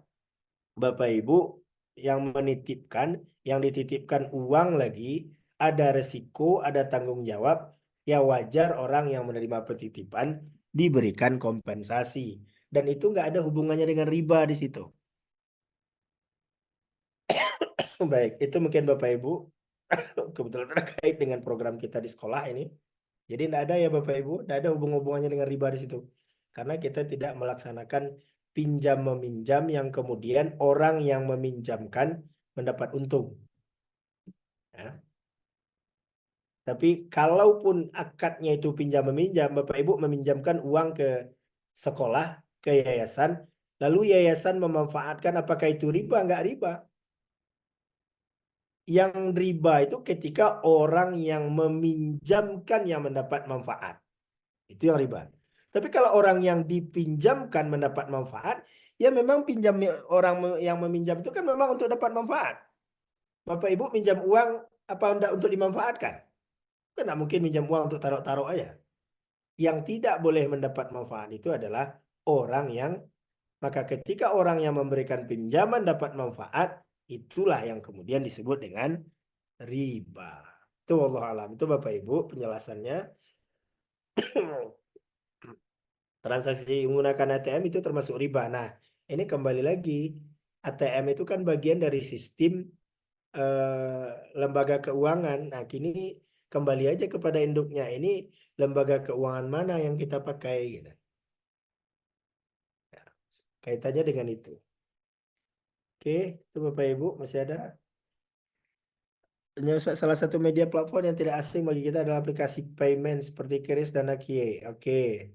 Bapak Ibu yang menitipkan, yang dititipkan uang lagi, ada resiko, ada tanggung jawab, ya wajar orang yang menerima petitipan diberikan kompensasi. Dan itu nggak ada hubungannya dengan riba di situ. Baik, itu mungkin Bapak Ibu kebetulan terkait dengan program kita di sekolah ini. Jadi tidak ada ya Bapak Ibu, tidak ada hubungannya dengan riba di situ. Karena kita tidak melaksanakan pinjam meminjam yang kemudian orang yang meminjamkan mendapat untung. Ya. Tapi kalaupun akadnya itu pinjam meminjam, Bapak Ibu meminjamkan uang ke sekolah, ke yayasan, lalu yayasan memanfaatkan, apakah itu riba? Enggak riba. Yang riba itu ketika orang yang meminjamkan yang mendapat manfaat. Itu yang riba. Tapi kalau orang yang dipinjamkan mendapat manfaat, ya memang yang meminjam itu kan memang untuk dapat manfaat. Bapak Ibu minjam uang apa enggak untuk dimanfaatkan? Kan nggak mungkin minjam uang untuk taruh-taruh aja. Yang tidak boleh mendapat manfaat itu adalah orang yang, maka ketika orang yang memberikan pinjaman dapat manfaat, itulah yang kemudian disebut dengan riba. Itu wallahu alam. Itu Bapak Ibu penjelasannya. Transaksi menggunakan ATM itu termasuk riba. Nah, ini kembali lagi. ATM itu kan bagian dari sistem lembaga keuangan. Nah, kini kembali aja kepada induknya. Ini lembaga keuangan mana yang kita pakai gitu. Nah, kaitannya dengan itu. Oke, itu Bapak Ibu masih ada. Salah satu media platform yang tidak asing bagi kita adalah aplikasi payment seperti Kris dan Akie. Oke.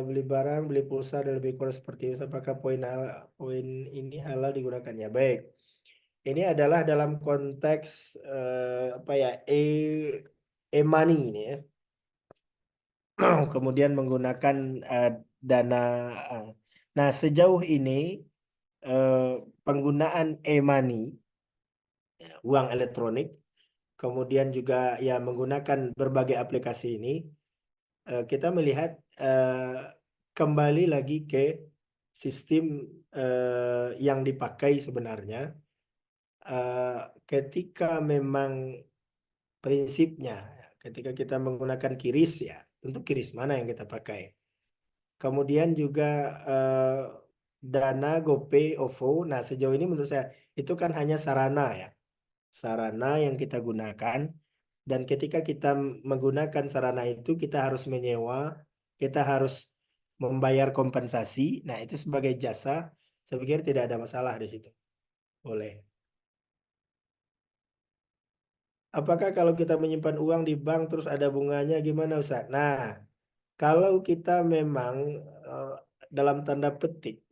Beli barang, beli pulsa dan lebih kurang seperti itu. Apakah poin ini halal digunakannya? Baik. Ini adalah dalam konteks apa ya, e-money ini ya. Kemudian menggunakan dana. Nah, sejauh ini penggunaan e-money, uang elektronik, kemudian juga ya menggunakan berbagai aplikasi ini, kita melihat kembali lagi ke sistem yang dipakai sebenarnya. Ketika memang prinsipnya, ketika kita menggunakan QRIS ya, untuk QRIS mana yang kita pakai. Kemudian juga Dana, GoPay, OVO. Nah, sejauh ini menurut saya itu kan hanya sarana ya, sarana yang kita gunakan. Dan ketika kita menggunakan sarana itu, kita harus menyewa, kita harus membayar kompensasi. Nah, itu sebagai jasa, saya pikir tidak ada masalah di situ. Boleh. Apakah kalau kita menyimpan uang di bank terus ada bunganya gimana Ustaz? Nah, kalau kita memang dalam tanda petik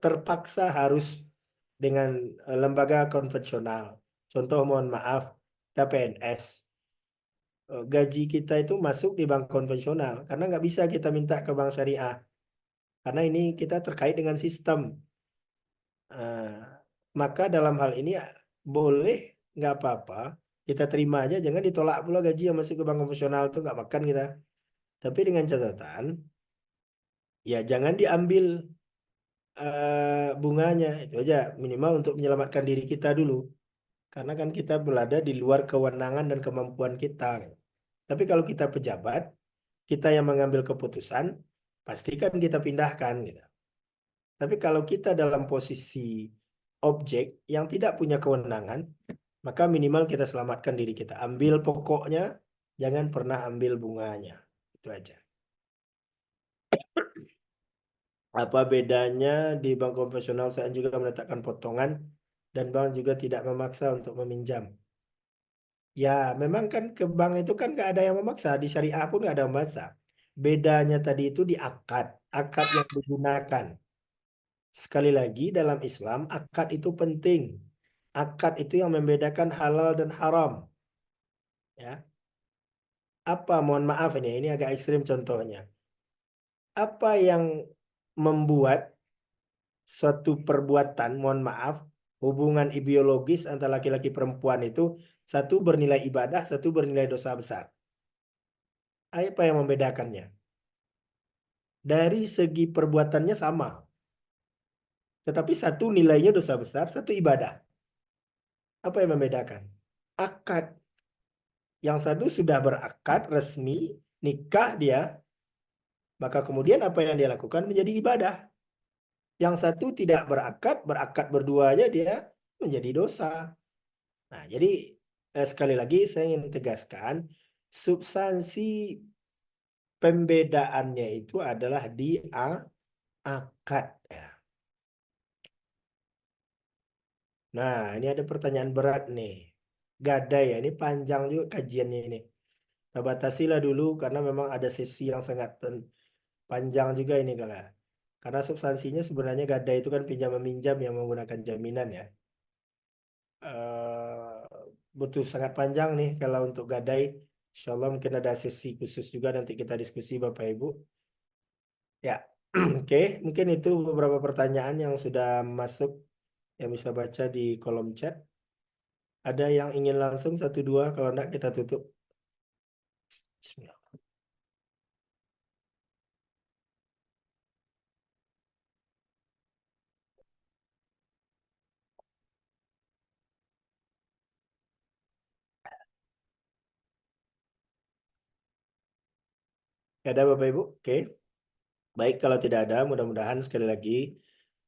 terpaksa harus dengan lembaga konvensional. Contoh mohon maaf, kita PNS. Gaji kita itu masuk di bank konvensional karena nggak bisa kita minta ke bank syariah. Karena ini kita terkait dengan sistem. Maka dalam hal ini boleh, nggak apa-apa, kita terima aja, jangan ditolak pula gaji yang masuk ke bank konvensional itu, nggak makan kita. Tapi dengan catatan, ya jangan diambil bunganya, itu aja minimal untuk menyelamatkan diri kita dulu. Karena kan kita berada di luar kewenangan dan kemampuan kita. Tapi kalau kita pejabat, kita yang mengambil keputusan, pastikan kita pindahkan gitu. Tapi kalau kita dalam posisi objek yang tidak punya kewenangan, maka minimal kita selamatkan diri kita. Ambil pokoknya, jangan pernah ambil bunganya. Itu aja. Apa bedanya di bank konvensional saya juga meletakkan potongan dan bank juga tidak memaksa untuk meminjam? Ya, memang kan ke bank itu kan nggak ada yang memaksa. Di syariah pun nggak ada yang memaksa. Bedanya tadi itu di akad. Akad yang digunakan. Sekali lagi dalam Islam, akad itu penting. Akad itu yang membedakan halal dan haram. Ya. Apa, mohon maaf ini agak ekstrim contohnya. Apa yang membuat suatu perbuatan, mohon maaf, hubungan biologis antara laki-laki perempuan itu satu bernilai ibadah, satu bernilai dosa besar? Apa yang membedakannya? Dari segi perbuatannya sama, tetapi satu nilainya dosa besar, satu ibadah. Apa yang membedakan? Akad. Yang satu sudah berakad resmi, nikah dia, maka kemudian apa yang dia lakukan menjadi ibadah. Yang satu tidak berakad berdua aja dia menjadi dosa. Nah, jadi sekali lagi saya ingin tegaskan, substansi pembedaannya itu adalah di akad. Ya. Nah, ini ada pertanyaan berat nih. Gadai ya, ini panjang juga kajiannya ini. Kita batasilah dulu karena memang ada sesi yang sangat panjang juga ini kalau. Karena substansinya sebenarnya gadai itu kan pinjam meminjam yang menggunakan jaminan ya. Butuh sangat panjang nih kalau untuk gadai. Insya Allah mungkin ada sesi khusus juga nanti kita diskusi Bapak Ibu. Ya, oke, mungkin itu beberapa pertanyaan yang sudah masuk yang bisa baca di kolom chat. Ada yang ingin langsung satu dua, kalau enggak kita tutup. Bismillah. Ada Bapak Ibu? Oke. Baik, kalau tidak ada, mudah-mudahan sekali lagi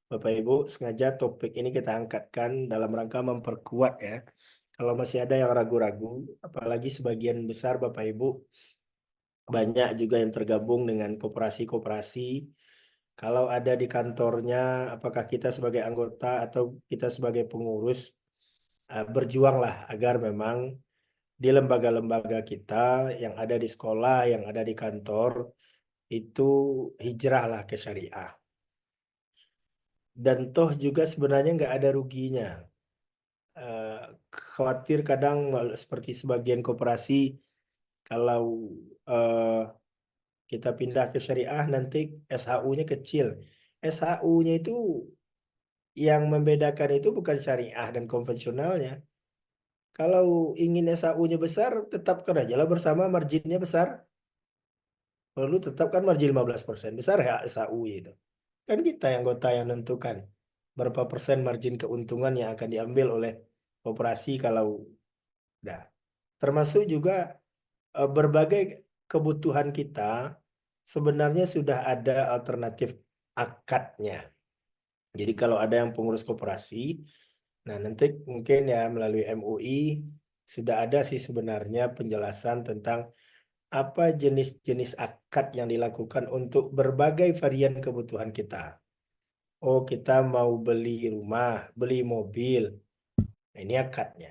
Bapak Ibu sengaja topik ini kita angkatkan dalam rangka memperkuat ya. Kalau masih ada yang ragu-ragu, apalagi sebagian besar Bapak Ibu banyak juga yang tergabung dengan koperasi-koperasi. Kalau ada di kantornya, apakah kita sebagai anggota atau kita sebagai pengurus, berjuanglah agar memang di lembaga-lembaga kita yang ada di sekolah, yang ada di kantor, itu hijrahlah ke syariah. Dan toh juga sebenarnya nggak ada ruginya. Eh, Khawatir kadang seperti sebagian koperasi, kalau eh, kita pindah ke syariah nanti SHU-nya kecil. SHU-nya itu yang membedakan itu bukan syariah dan konvensionalnya. Kalau ingin SHU-nya besar, tetapkan aja lah bersama marginnya besar. Lalu tetapkan margin 15% besar ya SHU itu. Kan kita yang anggota yang menentukan berapa persen margin keuntungan yang akan diambil oleh koperasi kalau dah. Termasuk juga berbagai kebutuhan kita sebenarnya sudah ada alternatif akadnya. Jadi kalau ada yang pengurus koperasi, nah nanti mungkin ya melalui MUI sudah ada sih sebenarnya penjelasan tentang apa jenis-jenis akad yang dilakukan untuk berbagai varian kebutuhan kita. Oh, kita mau beli rumah, beli mobil. Nah, ini akadnya.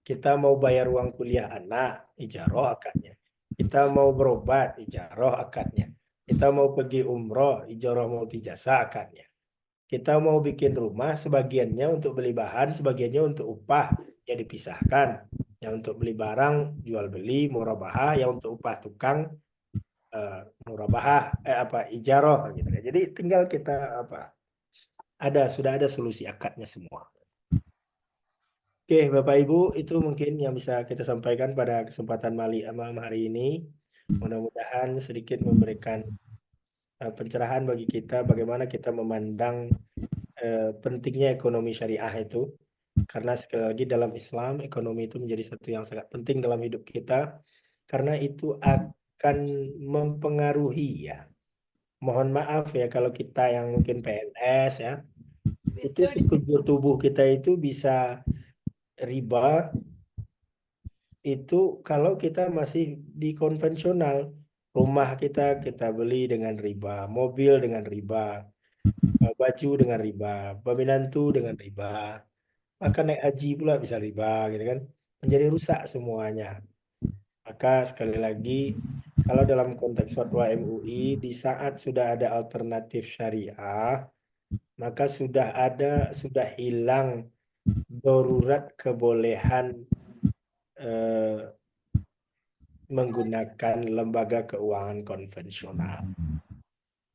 Kita mau bayar uang kuliah anak, ijaroh akadnya. Kita mau berobat, ijaroh akadnya. Kita mau pergi umroh, ijaroh multijasa akadnya. Kita mau bikin rumah, sebagiannya untuk beli bahan, sebagiannya untuk upah, ya dipisahkan. Yang untuk beli barang, jual beli, murabahah. Yang untuk upah tukang, murabahah, ijaroh gitu kan. Jadi tinggal kita sudah ada solusi akadnya semua. Oke, Bapak Ibu, itu mungkin yang bisa kita sampaikan pada kesempatan malam hari ini. Mudah-mudahan sedikit memberikan pencerahan bagi kita bagaimana kita memandang pentingnya ekonomi syariah itu. Karena sekali lagi dalam Islam, ekonomi itu menjadi satu yang sangat penting dalam hidup kita. Karena itu akan mempengaruhi ya. Mohon maaf ya kalau kita yang mungkin PNS ya, itu sekujur tubuh kita itu bisa riba itu kalau kita masih di konvensional. Rumah kita beli dengan riba, mobil dengan riba, baju dengan riba, peminantu dengan riba, maka naik haji pula bisa riba gitu kan. Menjadi rusak semuanya. Maka sekali lagi, kalau dalam konteks fatwa MUI, di saat sudah ada alternatif syariah, maka sudah hilang darurat kebolehan eh, menggunakan lembaga keuangan konvensional.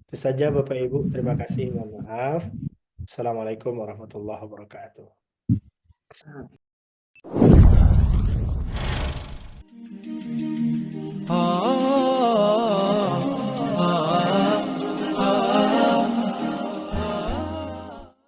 Itu saja Bapak Ibu, terima kasih, mohon maaf. Assalamualaikum warahmatullahi wabarakatuh.